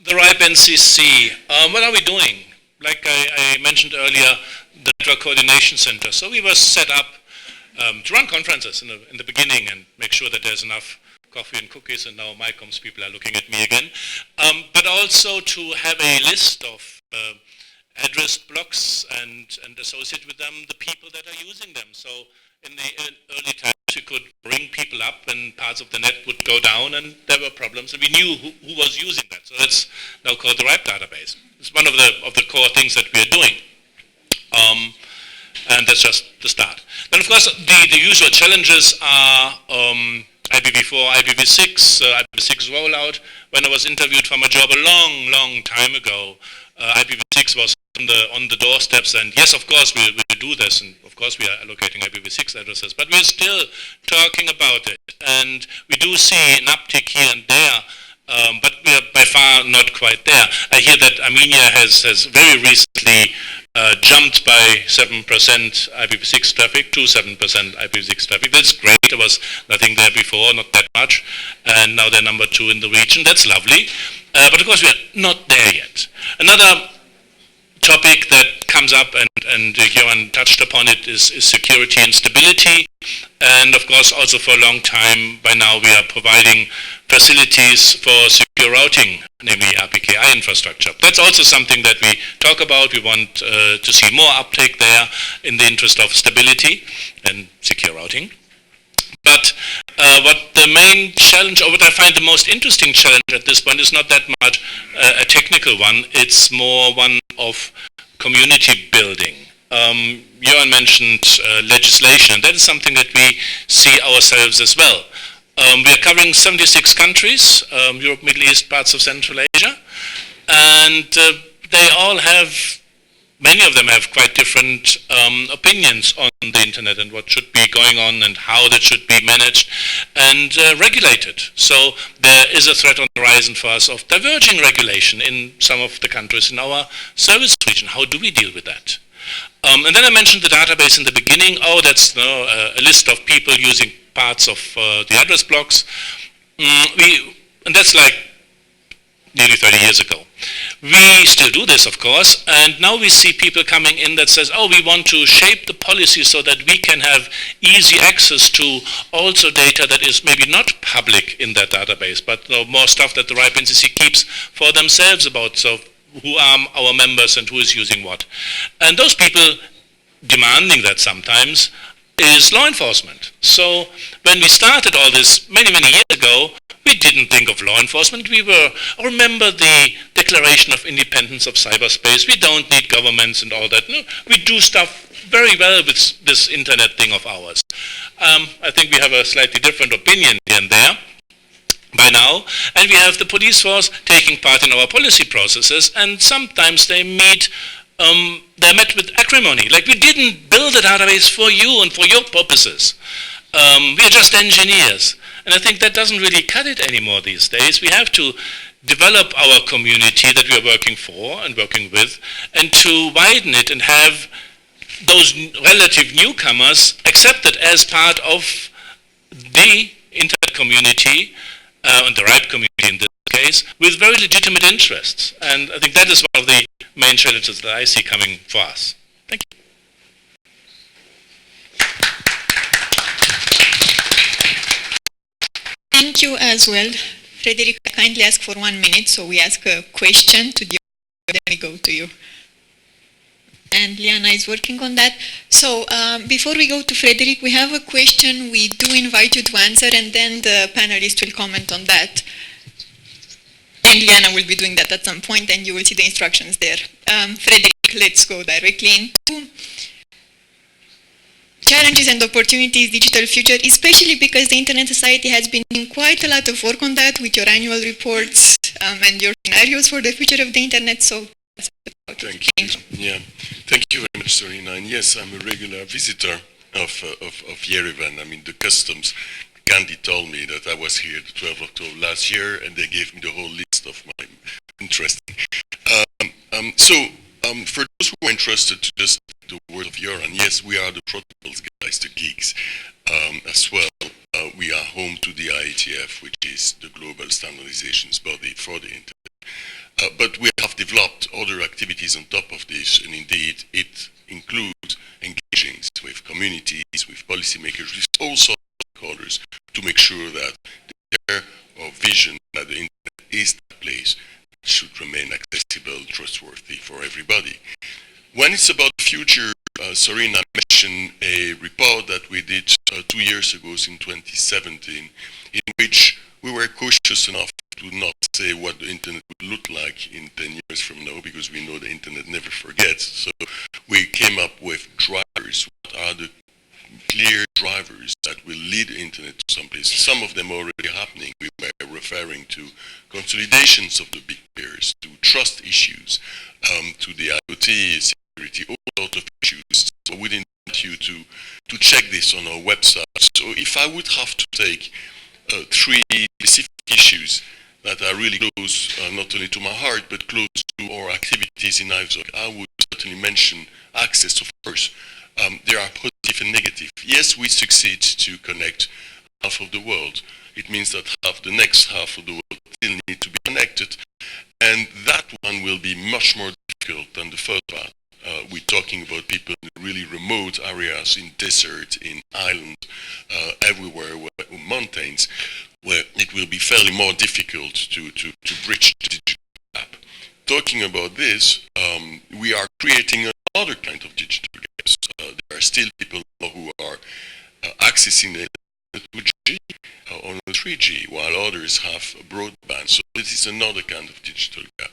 the RIPE NCC, what are we doing? Like I mentioned earlier, the Network Coordination Center. So we were set up to run conferences in the beginning and make sure that there's enough coffee and cookies, and now MyComs people are looking at me again. But also to have a list of address blocks and associate with them the people that are using them. So in the early times, we could bring people up and parts of the net would go down and there were problems, and we knew who was using that. So that's now called the RIPE database. It's one of the core things that we are doing. And that's just the start. Then of course the usual challenges are IPv4, IPv6, IPv6 rollout. When I was interviewed for my job a long time ago, IPv6 was on the doorsteps, and yes, of course we'll do this, and of Of course, we are allocating IPv6 addresses, but we're still talking about it. And we do see an uptick here and there, but we are by far not quite there. I hear that Armenia has very recently jumped by 7% IPv6 traffic to 7% IPv6 traffic. That's great. There was nothing there before, not that much. And now they're number 2 in the region. That's lovely. But of course, we are not there yet. Another topic that comes up, and Johan touched upon it, is security and stability. And of course, also for a long time by now, we are providing facilities for secure routing, namely RPKI infrastructure. That's also something that we talk about. We want to see more uptake there in the interest of stability and secure routing. But what the main challenge, or what I find the most interesting challenge at this point, is not that much a technical one. It's more one of community building. Johan mentioned legislation. That is something that we see ourselves as well. We are covering 76 countries, Europe, Middle East, parts of Central Asia, and they all have, many of them have quite different opinions on the internet and what should be going on and how that should be managed and regulated. So there is a threat on the horizon for us of diverging regulation in some of the countries in our service region. How do we deal with that? And then I mentioned the database in the beginning. Oh, that's a list of people using parts of the address blocks. And that's like nearly 30 years ago. We still do this, of course, and now we see people coming in that says, oh, we want to shape the policy so that we can have easy access to also data that is maybe not public in that database, but more stuff that the RIPE NCC keeps for themselves about, so who are our members and who is using what. And those people demanding that sometimes is law enforcement. So when we started all this many, many years ago, we didn't think of law enforcement. Remember the Declaration of Independence of Cyberspace. We don't need governments and all that. No, we do stuff very well with this internet thing of ours. I think we have a slightly different opinion here and there by now, and we have the police force taking part in our policy processes, and sometimes they're met with acrimony. Like, we didn't build a database for you and for your purposes. We are just engineers. And I think that doesn't really cut it anymore these days. We have to develop our community that we are working for and working with, and to widen it and have those relative newcomers accepted as part of the internet community, and the RIPE community in this case, with very legitimate interests. And I think that is one of the main challenges that I see coming for us. Thank you. Thank you as well. Frederick, kindly ask for 1 minute, so we ask a question to the audience, then we go to you. And Liana is working on that. So before we go to Frederick, we have a question we do invite you to answer, and then the panelists will comment on that. And Liana will be doing that at some point, and you will see the instructions there. Frederick, let's go directly into challenges and opportunities, digital future, especially because the Internet Society has been doing quite a lot of work on that with your annual reports and your scenarios for the future of the Internet. So thank you. Yeah, thank you very much, Sorina. And yes, I'm a regular visitor of Yerevan. I mean, the customs, Gandhi told me that I was here the 12th of October last year, and they gave me the whole list of my interests. For those who are interested to just the word of Joran, yes, we are the protocols guys, the geeks, as well. We are home to the IETF, which is the global standardizations body for the Internet. But we have developed other activities on top of this, and indeed it includes engaging with communities, with policymakers, with all sorts of stakeholders to make sure that their vision that the Internet is the place should remain accessible, trustworthy for everybody. When it's about the future, Sorina mentioned a report that we did 2 years ago in 2017, in which we were cautious enough to not say what the Internet would look like in 10 years from now, because we know the Internet never forgets. So we came up with drivers. What are the clear drivers that will lead the Internet to some places? Some of them are already happening. We were referring to consolidations of the big players, to trust issues, to the IoT, security, all sorts of issues. So I would invite you to check this on our website. So if I would have to take 3 specific issues that are really close not only to my heart, but close to our activities in IVSOC, I would certainly mention access, of course. There are positive and negative. Yes, we succeed to connect half of the world. It means that the next half of the world still need to be connected, and that one will be much more difficult than the first part. We're talking about people in really remote areas, in desert, in islands, everywhere, mountains, where it will be fairly more difficult to bridge the digital gap. Talking about this, we are creating another kind of digital gaps. There are still people who are accessing the 2G or 3G, while others have broadband. So this is another kind of digital gap.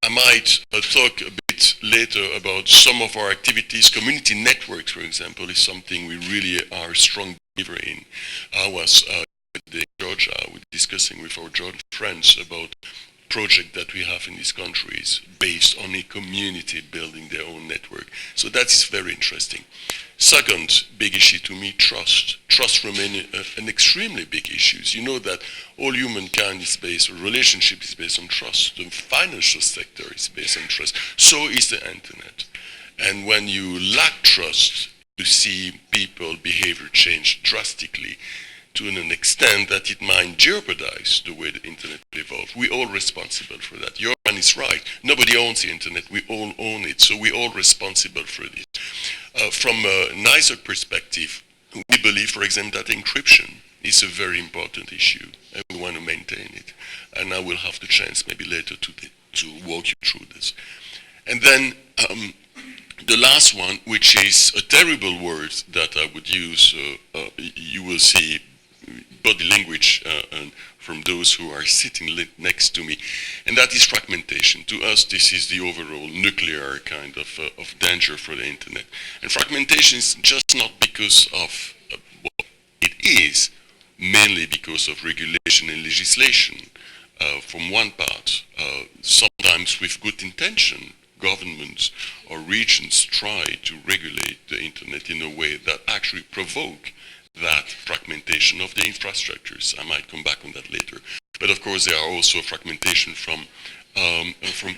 I might talk a bit later about some of our activities. Community networks, for example, is something we really are a strong believer in. I was in Georgia discussing with our Georgian friends about project that we have in these countries based on a community building their own network. So that's very interesting. Second big issue to me, trust. Trust remains an extremely big issue. You know that all humankind is based, or relationship is based on trust. The financial sector is based on trust. So is the internet. And when you lack trust, you see people behavior change drastically to an extent that it might jeopardize the way the internet will evolve. We're all responsible for that. Your man is right. Nobody owns the internet. We all own it. So we're all responsible for this. From a nicer perspective, we believe, for example, that encryption is a very important issue, and we want to maintain it. And I will have the chance maybe later to walk you through this. And then the last one, which is a terrible word that I would use, you will see body language from those who are sitting next to me, and that is fragmentation. To us, this is the overall nuclear kind of danger for the internet. And fragmentation is just not because of what it is, mainly because of regulation and legislation. From one part, sometimes with good intention, governments or regions try to regulate the internet in a way that actually provoke that fragmentation of the infrastructures. I might come back on that later. But of course, there are also fragmentation from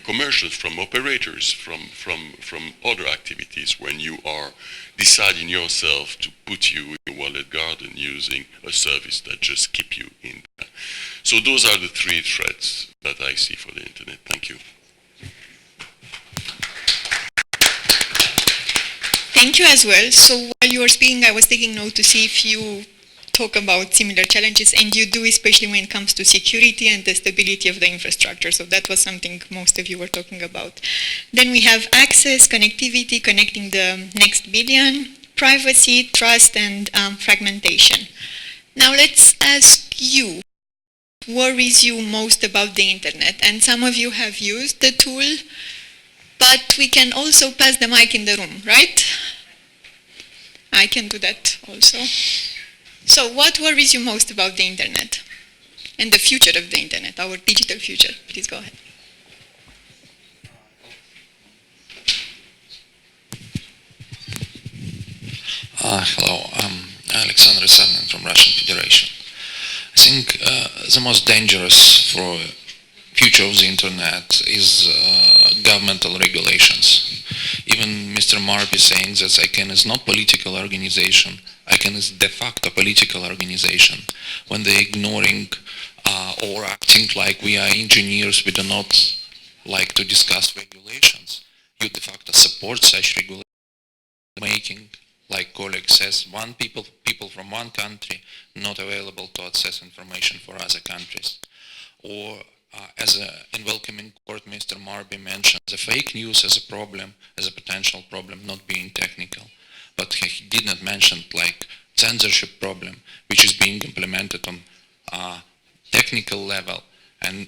commercials, from operators, from other activities when you are deciding yourself to put you in a walled garden using a service that just keep you in there. So those are the 3 threats that I see for the internet. Thank you. Thank you as well. So while you were speaking, I was taking note to see if you talk about similar challenges, and you do, especially when it comes to security and the stability of the infrastructure. So that was something most of you were talking about. Then we have access, connectivity, connecting the next billion, privacy, trust, and fragmentation. Now let's ask you, what worries you most about the internet? And some of you have used the tool, but we can also pass the mic in the room, right? I can do that also. So what worries you most about the internet and the future of the internet, our digital future? Please go ahead. Hello, I'm Alexander Savnin from Russian Federation. I think the most dangerous for future of the internet is governmental regulations. Even Mr. Marby saying that ICANN is not political organization. ICANN is de facto political organization. When they're ignoring or acting like we are engineers, we do not like to discuss regulations. You de facto support such regulation making, like colleague says, people from one country not available to access information for other countries. Or in welcoming court, Mr. Marby mentioned the fake news as a problem, as a potential problem, not being technical. But he did not mention like censorship problem, which is being implemented on technical level, and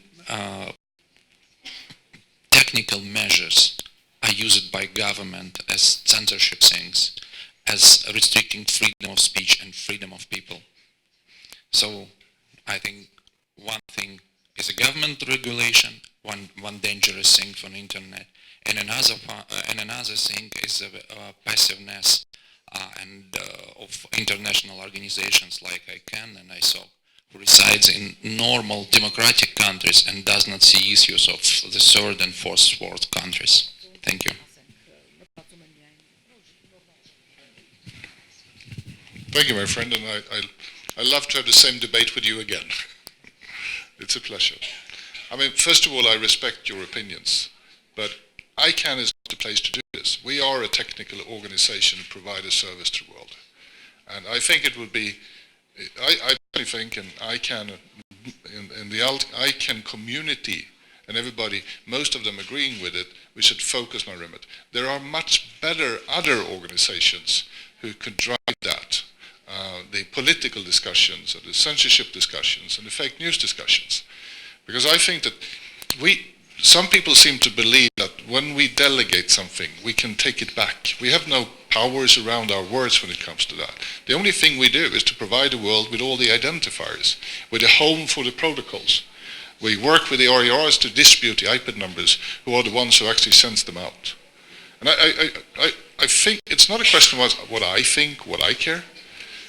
technical measures are used by government as censorship things, as restricting freedom of speech and freedom of people. So I think one thing is a government regulation, one dangerous thing for the internet. And another thing is passiveness of international organizations like ICANN and ISOC, who resides in normal democratic countries and does not see issues of the third and fourth world countries. Thank you. Thank you, my friend, and I love to have the same debate with you again. It's a pleasure. I mean, first of all, I respect your opinions, but ICANN is not the place to do this. We are a technical organization who provide a service to the world. And I think it would be, I think, and ICANN, in the ICANN community, and everybody, most of them agreeing with it, we should focus my remit. There are much better other organizations who could drive that. The political discussions, or the censorship discussions, and the fake news discussions. Because I think that some people seem to believe that when we delegate something, we can take it back. We have no powers around our words when it comes to that. The only thing we do is to provide the world with all the identifiers, with a home for the protocols. We work with the RERs to dispute the IP numbers, who are the ones who actually sends them out. And I think it's not a question of what I think, what I care,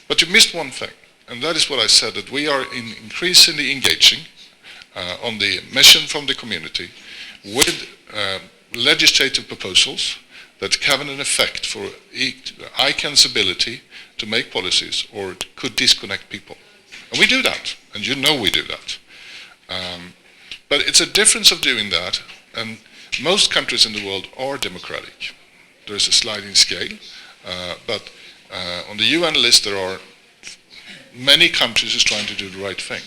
but you missed one thing, and that is what I said, that we are increasingly engaging on the mission from the community with legislative proposals that have an effect for ICANN's ability to make policies or could disconnect people. And we do that, and you know we do that. But it's a difference of doing that, and most countries in the world are democratic. There's a sliding scale, but on the UN list there are many countries who's trying to do the right thing.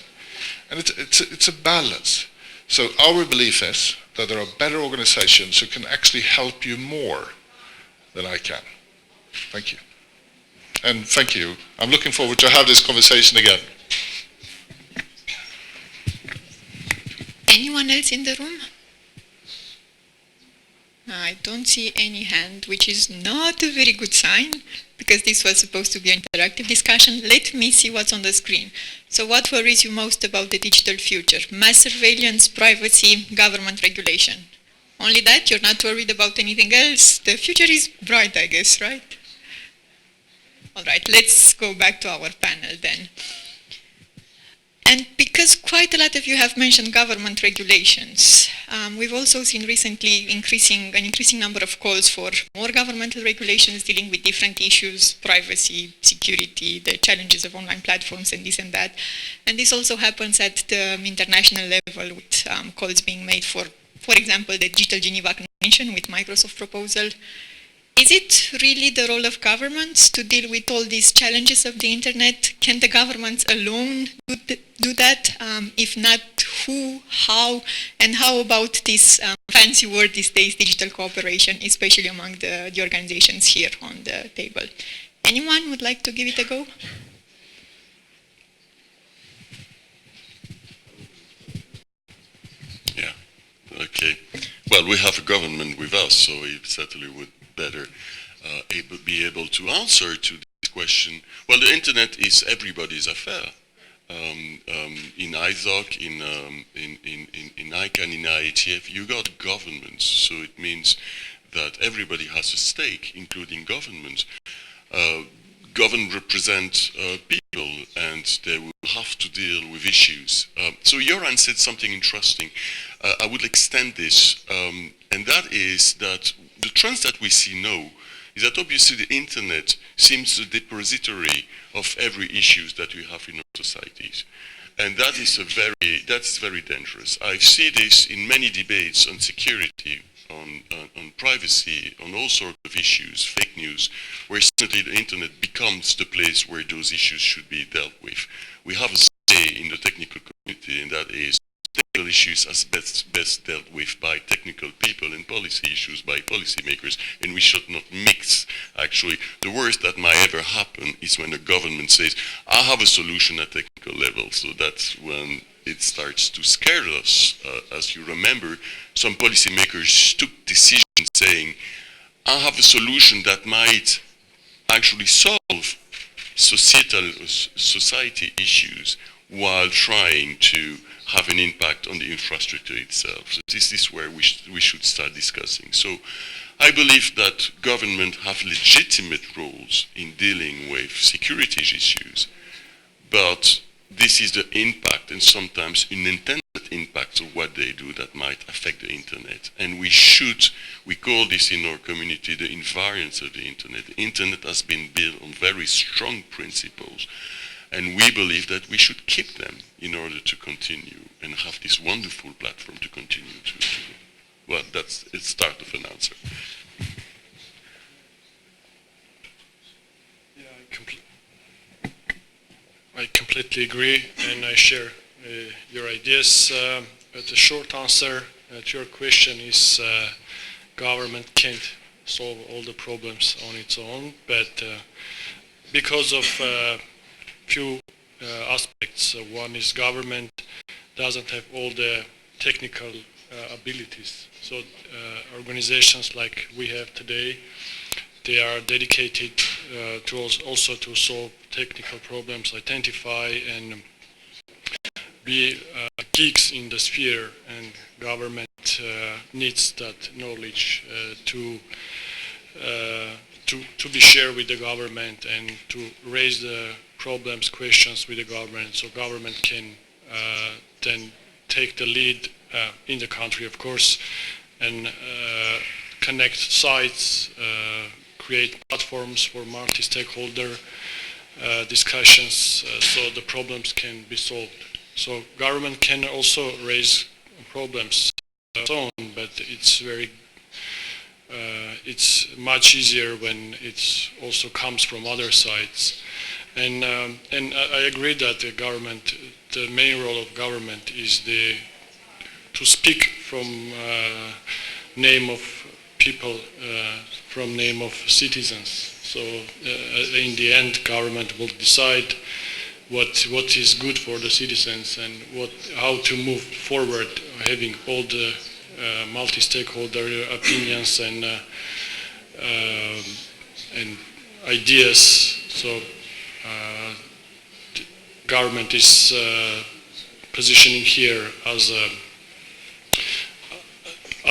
And it's a balance. So our belief is that there are better organizations who can actually help you more than I can. Thank you. And thank you. I'm looking forward to have this conversation again. Anyone else in the room? I don't see any hand, which is not a very good sign, because this was supposed to be an interactive discussion. Let me see what's on the screen. So what worries you most about the digital future? Mass surveillance, privacy, government regulation. Only that? You're not worried about anything else? The future is bright, I guess, right? All right, let's go back to our panel then. And because quite a lot of you have mentioned government regulations, we've also seen recently an increasing number of calls for more governmental regulations dealing with different issues, privacy, security, the challenges of online platforms and this and that. And this also happens at the international level with calls being made for example, the Digital Geneva Convention with Microsoft proposal. Is it really the role of governments to deal with all these challenges of the internet? Can the governments alone do that? If not, who, how, and how about this fancy word these days, digital cooperation, especially among the organizations here on the table? Anyone would like to give it a go? Yeah, okay. Well, we have a government with us, so it certainly would better be able to answer to this question. Well, the internet is everybody's affair. In ISOC, in ICANN, in IETF, you got governments, so it means that everybody has a stake, including governments. Government represent people, and they will have to deal with issues. So Joran said something interesting. I would extend this, and that is that the trends that we see now is that obviously the internet seems the depository of every issues that we have in our societies. And that is that's very dangerous. I see this in many debates on security, on privacy, on all sorts of issues, fake news, where suddenly the internet becomes the place where those issues should be dealt with. We have a say in the technical community, and that is technical issues as best dealt with by technical people and policy issues by policymakers, and we should not mix. Actually, the worst that might ever happen is when the government says, I have a solution at technical level. So that's when it starts to scare us. As you remember, some policymakers took decisions saying, I have a solution that might actually solve society issues while trying to have an impact on the infrastructure itself. So this is where we should start discussing. So I believe that government have legitimate roles in dealing with security issues, but this is the impact and sometimes unintended impacts of what they do that might affect the internet. And we call this in our community the invariance of the internet. The internet has been built on very strong principles, and we believe that we should keep them in order to continue and have this wonderful platform to continue to well, that's the start of an answer. I completely agree, and I share your ideas. But the short answer to your question is government can't solve all the problems on its own, but because of few aspects. One is government doesn't have all the technical abilities. So organizations like we have today, they are dedicated to also to solve technical problems, identify and be geeks in the sphere, and government needs that knowledge to be shared with the government and to raise the problems, questions with the government, so government can then take the lead in the country, of course, and connect sites, create platforms for multi-stakeholder discussions, so the problems can be solved. So government can also raise problems on its own, but it's much easier when it also comes from other sides. And I agree that the main role of government is to speak from name of people, from name of citizens. So in the end, government will decide what is good for the citizens and how to move forward, having all the multi-stakeholder opinions and ideas. So government is positioning here as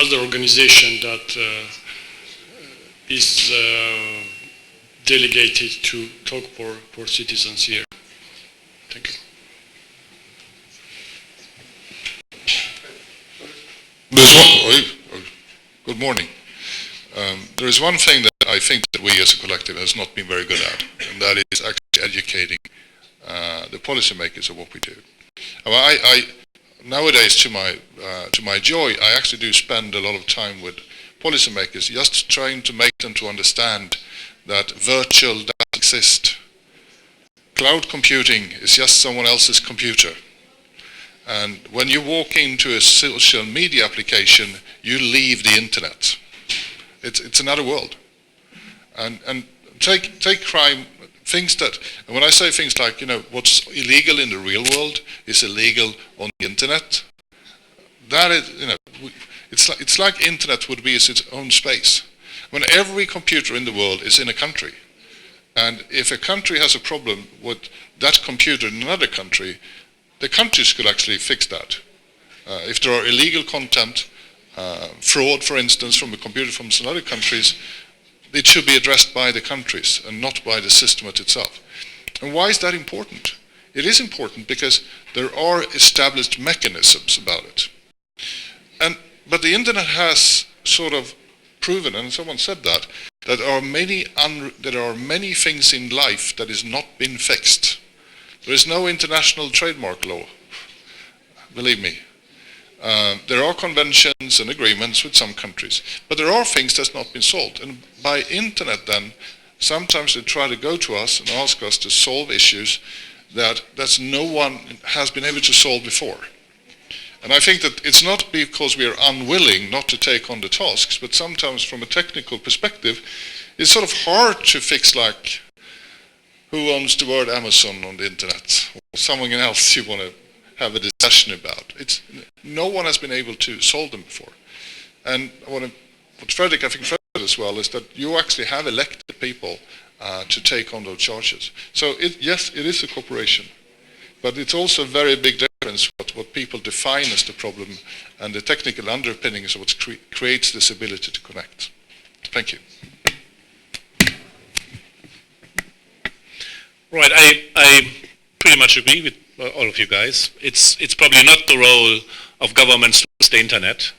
the organization that is delegated to talk for citizens here. Thank you. Good morning. There is one thing that I think that we as a collective has not been very good at, and that is actually educating the policymakers of what we do. Nowadays, to my joy, I actually do spend a lot of time with policymakers, just trying to make them to understand that virtual doesn't exist. Cloud computing is just someone else's computer. And when you walk into a social media application, you leave the internet. It's another world. And take crime, things that, and when I say things like, what's illegal in the real world is illegal on the internet. That is, it's like internet would be its own space. When every computer in the world is in a country, and if a country has a problem with that computer in another country, the countries could actually fix that. If there are illegal content, fraud, for instance, from a computer from some other countries, it should be addressed by the countries and not by the system itself. And why is that important? It is important because there are established mechanisms about it. But the internet has sort of proven, and someone said that there are many things in life that is not been fixed. There is no international trademark law, believe me. There are conventions and agreements with some countries, but there are things that's not been solved. And by internet then, sometimes they try to go to us and ask us to solve issues that no one has been able to solve before. And I think that it's not because we are unwilling not to take on the tasks, but sometimes from a technical perspective, it's sort of hard to fix, like, who owns the word Amazon on the internet, or someone else you want to have a discussion about. No one has been able to solve them before. And what Fredrik, I think Fredrik as well, is that you actually have elected people to take on those charges. So yes, it is a corporation, but it's also a very big difference difference what people define as the problem and the technical underpinnings of what creates this ability to connect. Thank you. Right, I pretty much agree with all of you guys. It's probably not the role of governments to use the internet.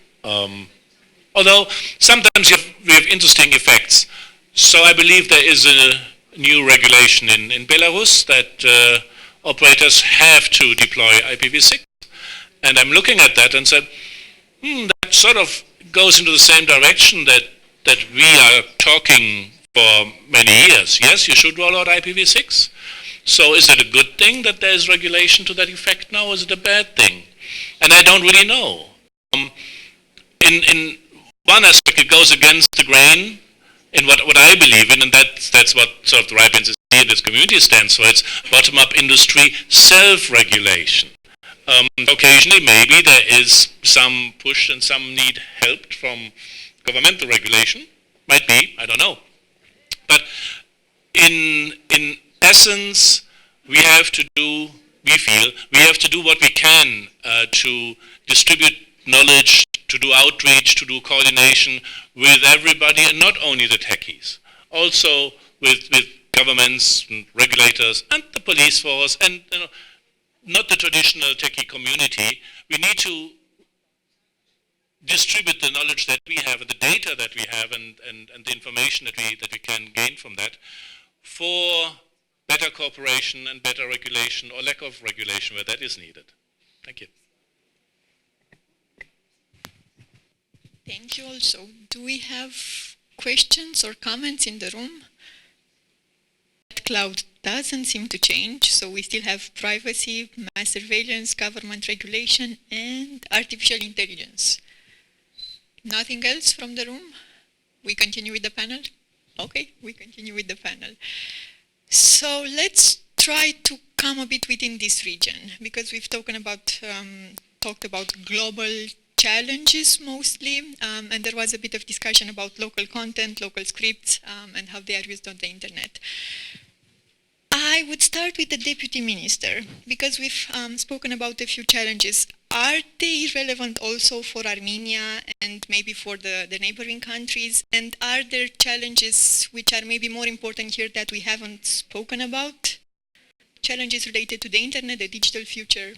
Although sometimes we have interesting effects. So I believe there is a new regulation in Belarus that operators have to deploy IPv6. And I'm looking at that and said, that sort of goes into the same direction that we are talking for many years. Yes, you should roll out IPv6. So is it a good thing that there is regulation to that effect now, or is it a bad thing? And I don't really know. In one aspect, it goes against the grain in what I believe in, and that's what sort of the RIPE NCC and this community stands for. It's bottom-up industry self-regulation. Occasionally, maybe there is some push and some need helped from governmental regulation. Might be, I don't know. But in essence, we have to do, we feel, we have to do what we can to distribute knowledge, to do outreach, to do coordination with everybody, and not only the techies, also with governments and regulators and the police force and not the traditional techie community. We need to distribute the knowledge that we have and the data that we have and the information that we can gain from that for better cooperation and better regulation or lack of regulation where that is needed. Thank you. Thank you also. Do we have questions or comments in the room? Cloud doesn't seem to change, so we still have privacy, mass surveillance, government regulation, and artificial intelligence. Nothing else from the room? We continue with the panel? Okay, we continue with the panel. So let's try to come a bit within this region, because we've talked about global challenges mostly, and there was a bit of discussion about local content, local scripts, and how they are used on the internet. I would start with the Deputy Minister, because we've spoken about a few challenges. Are they relevant also for Armenia and maybe for the neighboring countries? And are there challenges which are maybe more important here that we haven't spoken about? Challenges related to the internet, the digital future?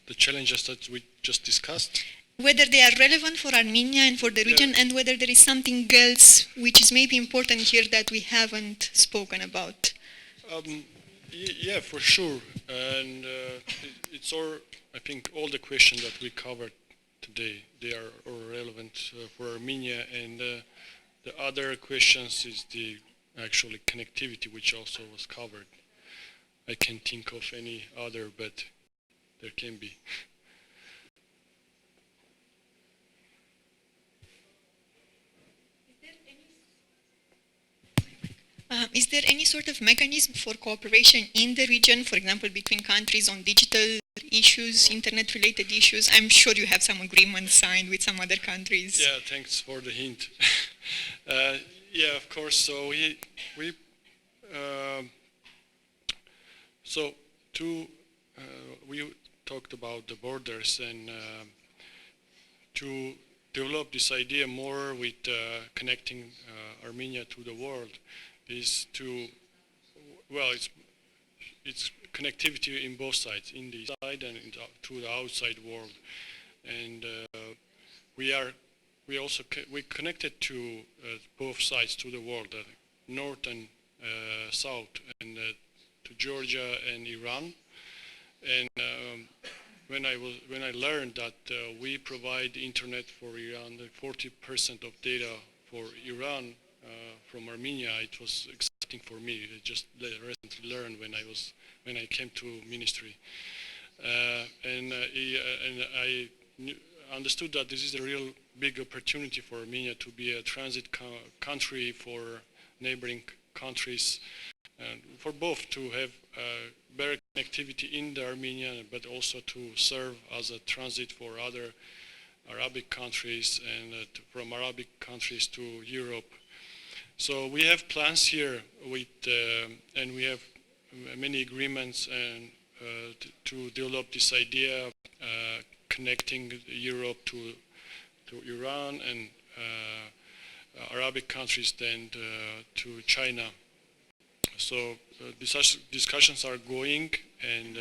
The challenges that we just discussed? Whether they are relevant for Armenia and for the region, and whether there is something else which is maybe important here that we haven't spoken about. Yeah, for sure. And it's all, I think, all the questions that we covered today, they are all relevant for Armenia. And the other questions is the actually connectivity, which also was covered. I can't think of any other, but there can be. Is there any sort of mechanism for cooperation in the region, for example, between countries on digital issues, internet-related issues? I'm sure you have some agreements signed with some other countries. Yeah, thanks for the hint. Yeah, of course. So we talked about the borders, and to develop this idea more with connecting Armenia to the world is to, well, it's connectivity in both sides, in the side and to the outside world. And we connected to both sides to the world, north and south, and to Georgia and Iran. And when I learned that we provide internet for Iran, 40% of data for Iran from Armenia, it was exciting for me. I just recently learned when I came to ministry, and I understood that this is a real big opportunity for Armenia to be a transit country for neighboring countries, and for both to have better connectivity in the Armenia, but also to serve as a transit for other Arabic countries and from Arabic countries to Europe. So we have plans here with, and we have many agreements and to develop this idea, connecting Europe to Iran and Arabic countries, then to China. So discussions are going, and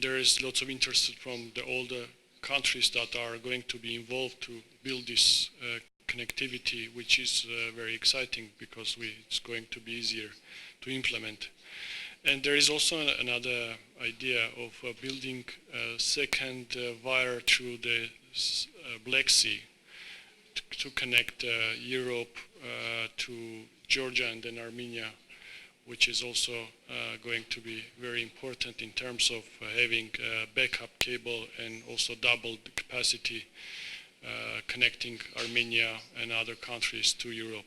there is lots of interest from all the countries that are going to be involved to build this connectivity, which is very exciting because it's going to be easier to implement. And there is also another idea of building a second wire through the Black Sea to connect Europe to Georgia and then Armenia, which is also going to be very important in terms of having a backup cable and also double the capacity connecting Armenia and other countries to Europe.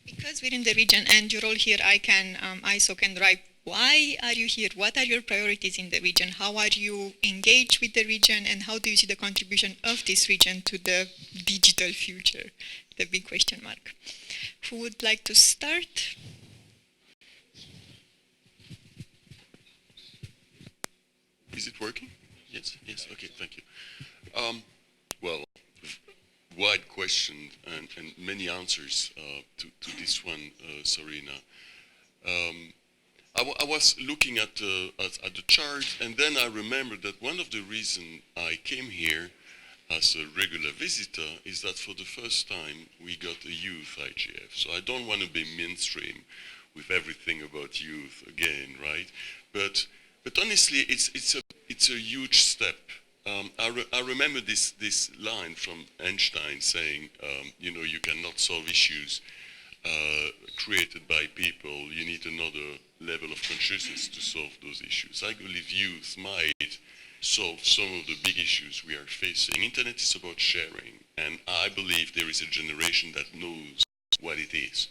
Because we're in the region and your role here, ISO can drive. Why are you here? What are your priorities in the region? How are you engaged with the region, and how do you see the contribution of this region to the digital future? The big question mark. Who would like to start? Is it working? Yes, yes, okay, thank you. Well, wide question and many answers to this one, Sarina. I was looking at the chart, and then I remembered that one of the reasons I came here as a regular visitor is that for the first time we got a youth IGF. So I don't want to be mainstream with everything about youth again, right? But honestly, it's a huge step. I remember this line from Einstein saying, you know, you cannot solve issues created by people. You need another level of consciousness to solve those issues. I believe youth might solve some of the big issues we are facing. Internet is about sharing, and I believe there is a generation that knows what it is.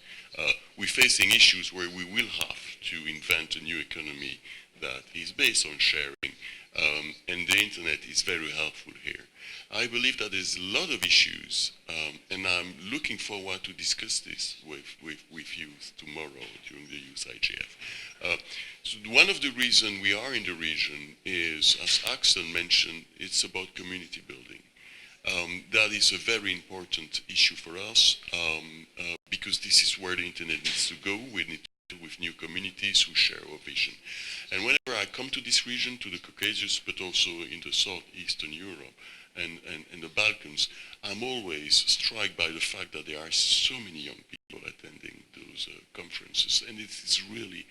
We're facing issues where we will have to invent a new economy that is based on sharing, and the internet is very helpful here. I believe that there's a lot of issues, and I'm looking forward to discuss this with youth tomorrow during the Youth IGF. So one of the reasons we are in the region is, as Axel mentioned, it's about community building. That is a very important issue for us, because this is where the internet needs to go. We need to with new communities who share our vision. And whenever I come to this region, to the Caucasus, but also in the southeastern Europe and the Balkans, I'm always struck by the fact that there are so many young people attending those conferences, and it is really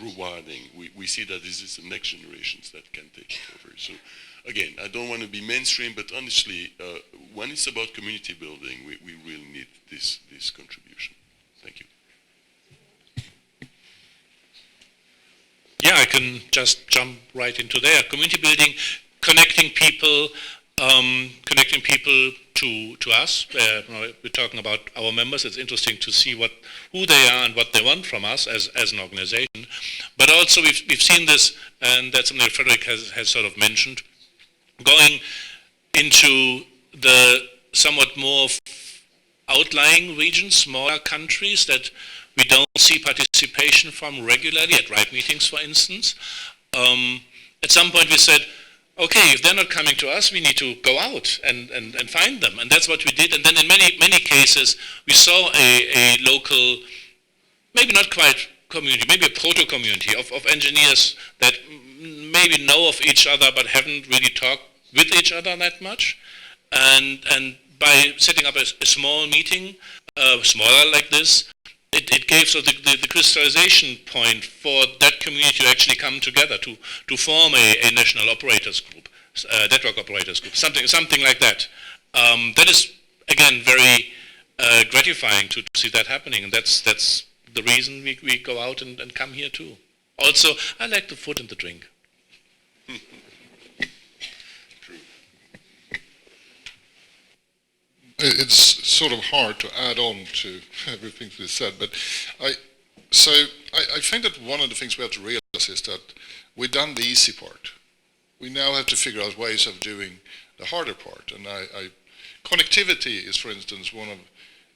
rewarding. We see that this is the next generations that can take it over. So again, I don't want to be mainstream, but honestly, when it's about community building, we really need this contribution. Thank you. Yeah, I can just jump right into there. Community building, connecting people to us. We're talking about our members. It's interesting to see who they are and what they want from us as an organization. But also we've seen this, and that's something that Frederick has sort of mentioned, going into the somewhat more outlying regions, smaller countries that we don't see participation from regularly at RIPE meetings, for instance. At some point we said, okay, if they're not coming to us, we need to go out and find them. And that's what we did. And then in many cases, we saw a local, maybe not quite community, maybe a proto-community of engineers that maybe know of each other but haven't really talked with each other that much. And by setting up a small meeting, smaller like this, it gave sort of the crystallization point for that community to actually come together to form a national operators group, network operators group, something like that. That is again very gratifying to see that happening, and that's the reason we go out and come here too. Also, I like the food and the drink. It's sort of hard to add on to everything we said, but I think that one of the things we have to realize realize is that we've done the easy part. We now have to figure out ways of doing the harder part. And connectivity is, for instance, one of,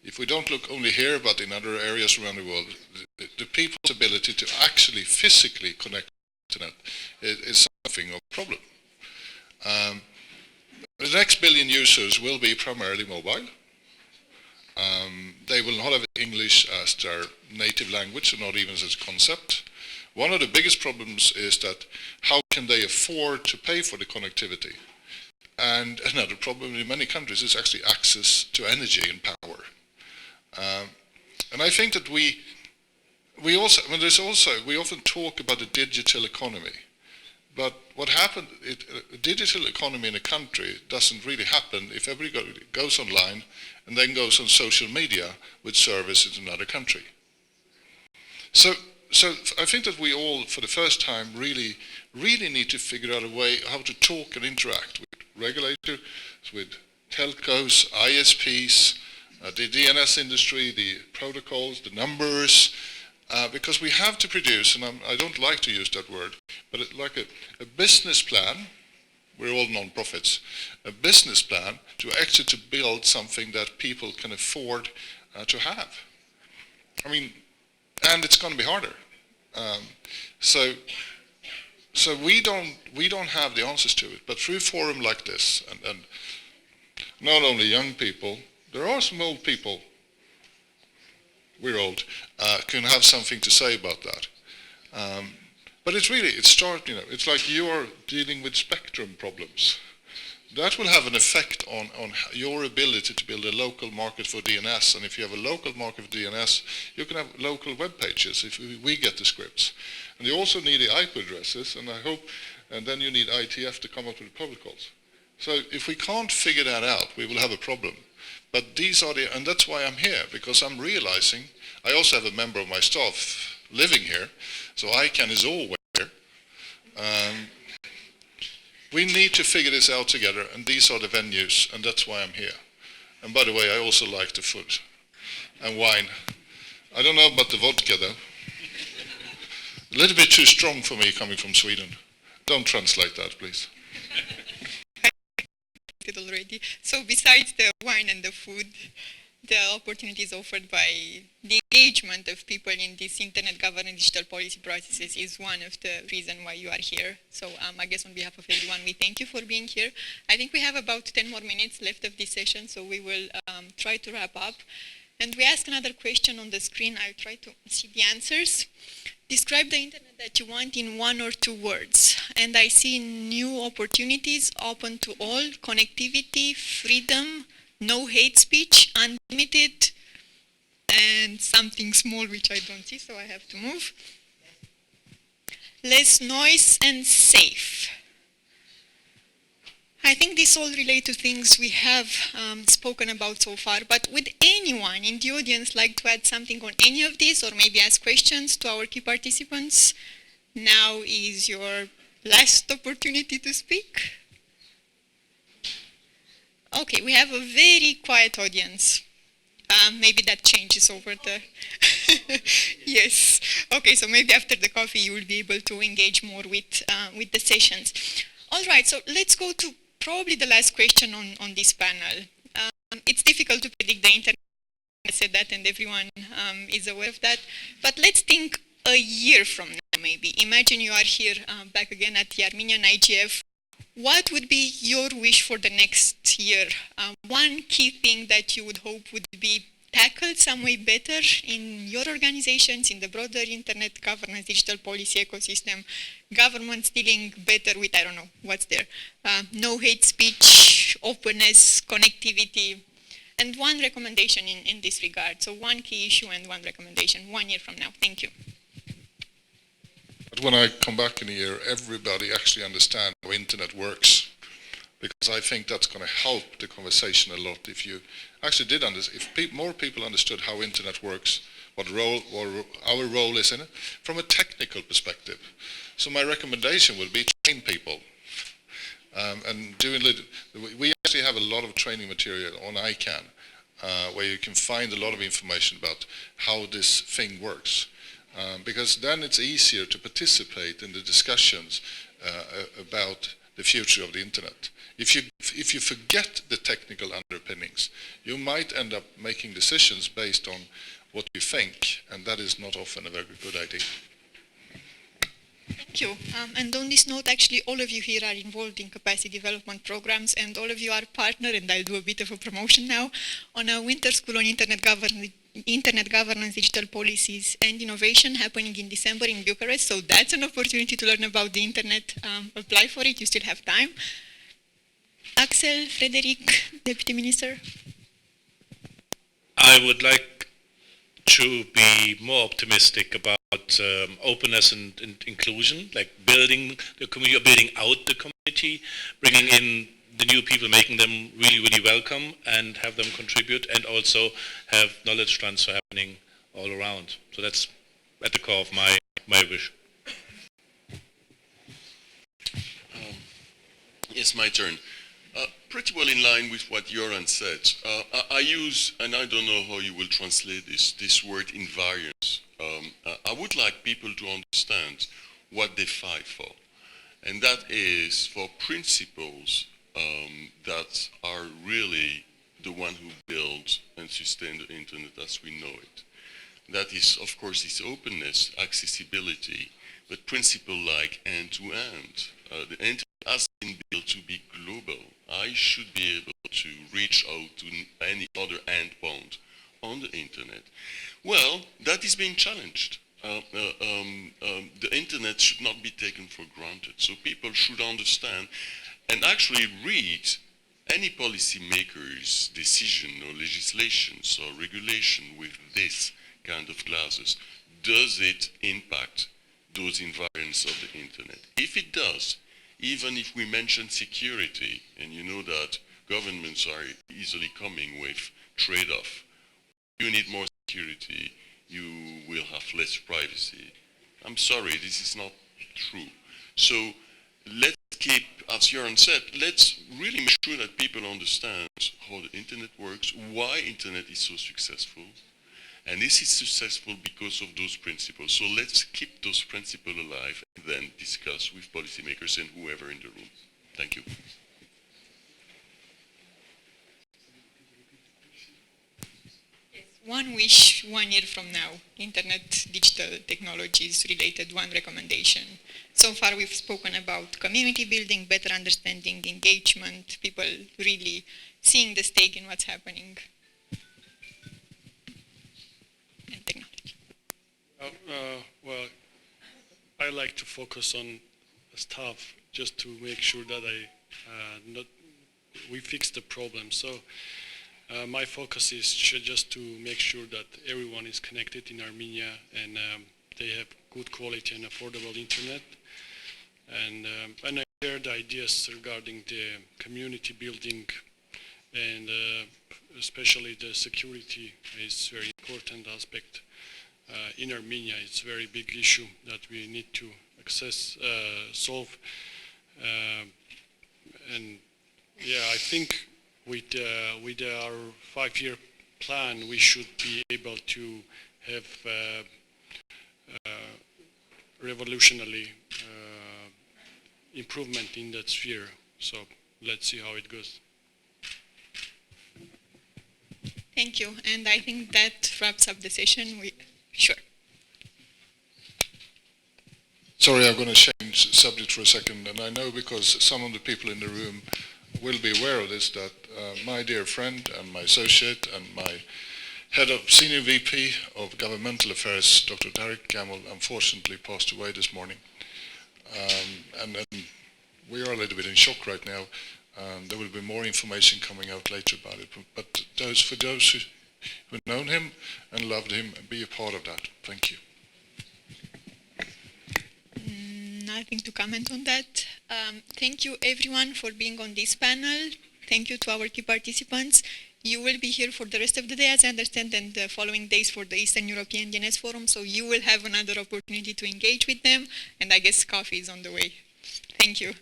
if we don't look only here but in other areas around the world, the people's ability to actually physically connect to the internet is something of a problem. The next billion users will be primarily mobile. They will not have English as their native language, or not even as a concept. One of the biggest problems is that how can they afford to pay for the connectivity? And another problem in many countries is actually access to energy and power. And I think that we often talk about the digital economy. But what happened, a digital economy in a country doesn't really happen if everybody goes online and then goes on social media with services in another country. So I think that we all, for the first time, really need to figure out a way how to talk and interact with regulators, with telcos, ISPs, the DNS industry, the protocols, the numbers, because we have to produce, and I don't like to use that word, but like a business plan. We're all non-profits. A business plan to actually to build something that people can afford to have. I mean, and it's going to be harder. So we don't have the answers to it, but through a forum like this, and not only young people, there are some old people, we're old, can have something to say about that. But it's like you're dealing with spectrum problems. That will have an effect on your ability to build a local market for DNS. And if you have a local market for DNS, you can have local web pages if we get the scripts. And you also need the IP addresses, and then you need ITF to come up with the protocols. So if we can't figure that out, we will have a problem. But and that's why I'm here, because I'm realizing, I also have a member of my staff living here, so ICANN is always here. We need to figure this out together, and these are the venues, and that's why I'm here. And by the way, I also like the food and wine. I don't know about the vodka, though. A little bit too strong for me coming from Sweden. Don't translate that, please. Already. So besides the wine and the food, the opportunities offered by the engagement of people in this internet governance digital policy processes is one of the reasons why you are here. So I guess on behalf of everyone, we thank you for being here. I think we have about 10 more minutes left of this session, so we will try to wrap up. And we ask another question on the screen. I'll try to see the answers. Describe the internet that you want in 1 or 2 words. And I see new opportunities, open to all, connectivity, freedom, no hate speech, unlimited, and something small which I don't see, so I have to move. Less noise and safe. I think this all relate to things we have spoken about so far, but would anyone in the audience like to add something on any of this, or maybe ask questions to our key participants? Now is your last opportunity to speak. Okay, we have a very quiet audience. Maybe that changes over the... Yes. Okay, so maybe after the coffee you will be able to engage more with the sessions. All right, so let's go to probably the last question on this panel. It's difficult to predict the internet. I said that, and everyone is aware of that. But let's think a year from now, maybe. Imagine you are here back again at the Armenian IGF. What would be your wish for the next year? One key thing that you would hope would be tackled some way better in your organizations, in the broader internet governance, digital policy ecosystem, governments dealing better with, I don't know, what's there? No hate speech, openness, connectivity, and one recommendation in this regard. So one key issue and one recommendation 1 year from now. Thank you. But when I come back in a year, everybody actually understands how internet works, because I think that's going to help the conversation a lot. If you actually did understand, if more people understood how internet works, what our role is in it, from a technical perspective. So my recommendation would be train people. And we actually have a lot of training material on ICANN, where you can find a lot of information about how this thing works. because then it's easier to participate in the discussions about the future of the internet. If you forget the technical underpinnings, you might end up making decisions based on what you think, and that is not often a very good idea. Thank you. And on this note, actually, all of you here are involved in capacity development programs, and all of you are partner, and I'll do a bit of a promotion now, on a winter school on internet governance, digital policies, and innovation happening in December in Bucharest. So that's an opportunity to learn about the internet. Apply for it. You still have time. Axel, Frederic, Deputy Minister. I would like to be more optimistic about openness and inclusion, like building the community, building out the community, bringing in the new people, making them really, really welcome, and have them contribute, and also have knowledge transfer happening all around. So that's at the core of my wish. Yes, my turn. Pretty well in line with what Joran said. I use, and I don't know how you will translate this word invariance. I would like people to understand what they fight for. And that is for principles that are really the one who build and sustain the internet as we know it. That is, of course, its openness, accessibility, but principle like end-to-end. The internet has been built to be global. I should be able to reach out to any other endpoint on the internet. Well, that is being challenged. The internet should not be taken for granted. So people should understand and actually read any policymaker's decision or legislations or regulation with this kind of glasses. Does it impact those environments of the internet? If it does, even if we mention security, and you know that governments are easily coming with trade-off, you need more security, you will have less privacy. I'm sorry, this is not true. So let's keep, as Joran said, let's really make sure that people understand how the internet works, why internet is so successful, and this is successful because of those principles. So let's keep those principles alive and then discuss with policymakers and whoever in the room. Thank you. One wish 1 year from now, internet, digital technologies related, one recommendation. So far we've spoken about community building, better understanding, engagement, people really seeing the stake in what's happening. And technology. Well, I like to focus on stuff just to make sure that we fix the problem. So my focus is just to make sure that everyone is connected in Armenia and they have good quality and affordable internet. And I shared ideas regarding the community building and especially the security is very important aspect. In Armenia, it's a very big issue that we need to solve. And yeah, I think with our 5-year plan, we should be able to have revolutionary improvement in that sphere. So let's see how it goes. Thank you, and I think that wraps up the session. Sure. Sorry, I'm going to change subject for a second, and I know because some of the people in the room will be aware of this, that my dear friend and my associate and my head of senior VP of governmental affairs, Dr. Tariq Gamal, unfortunately passed away this morning. And we are a little bit in shock right now. There will be more information coming out later about it. But for those who known him and loved him, be a part of that. Thank you. Nothing to comment on that. Thank you everyone for being on this panel. Thank you to our key participants. You will be here for the rest of the day, as I understand, and the following days for the Eastern European DNS Forum, so you will have another opportunity to engage with them, and I guess coffee is on the way. Thank you.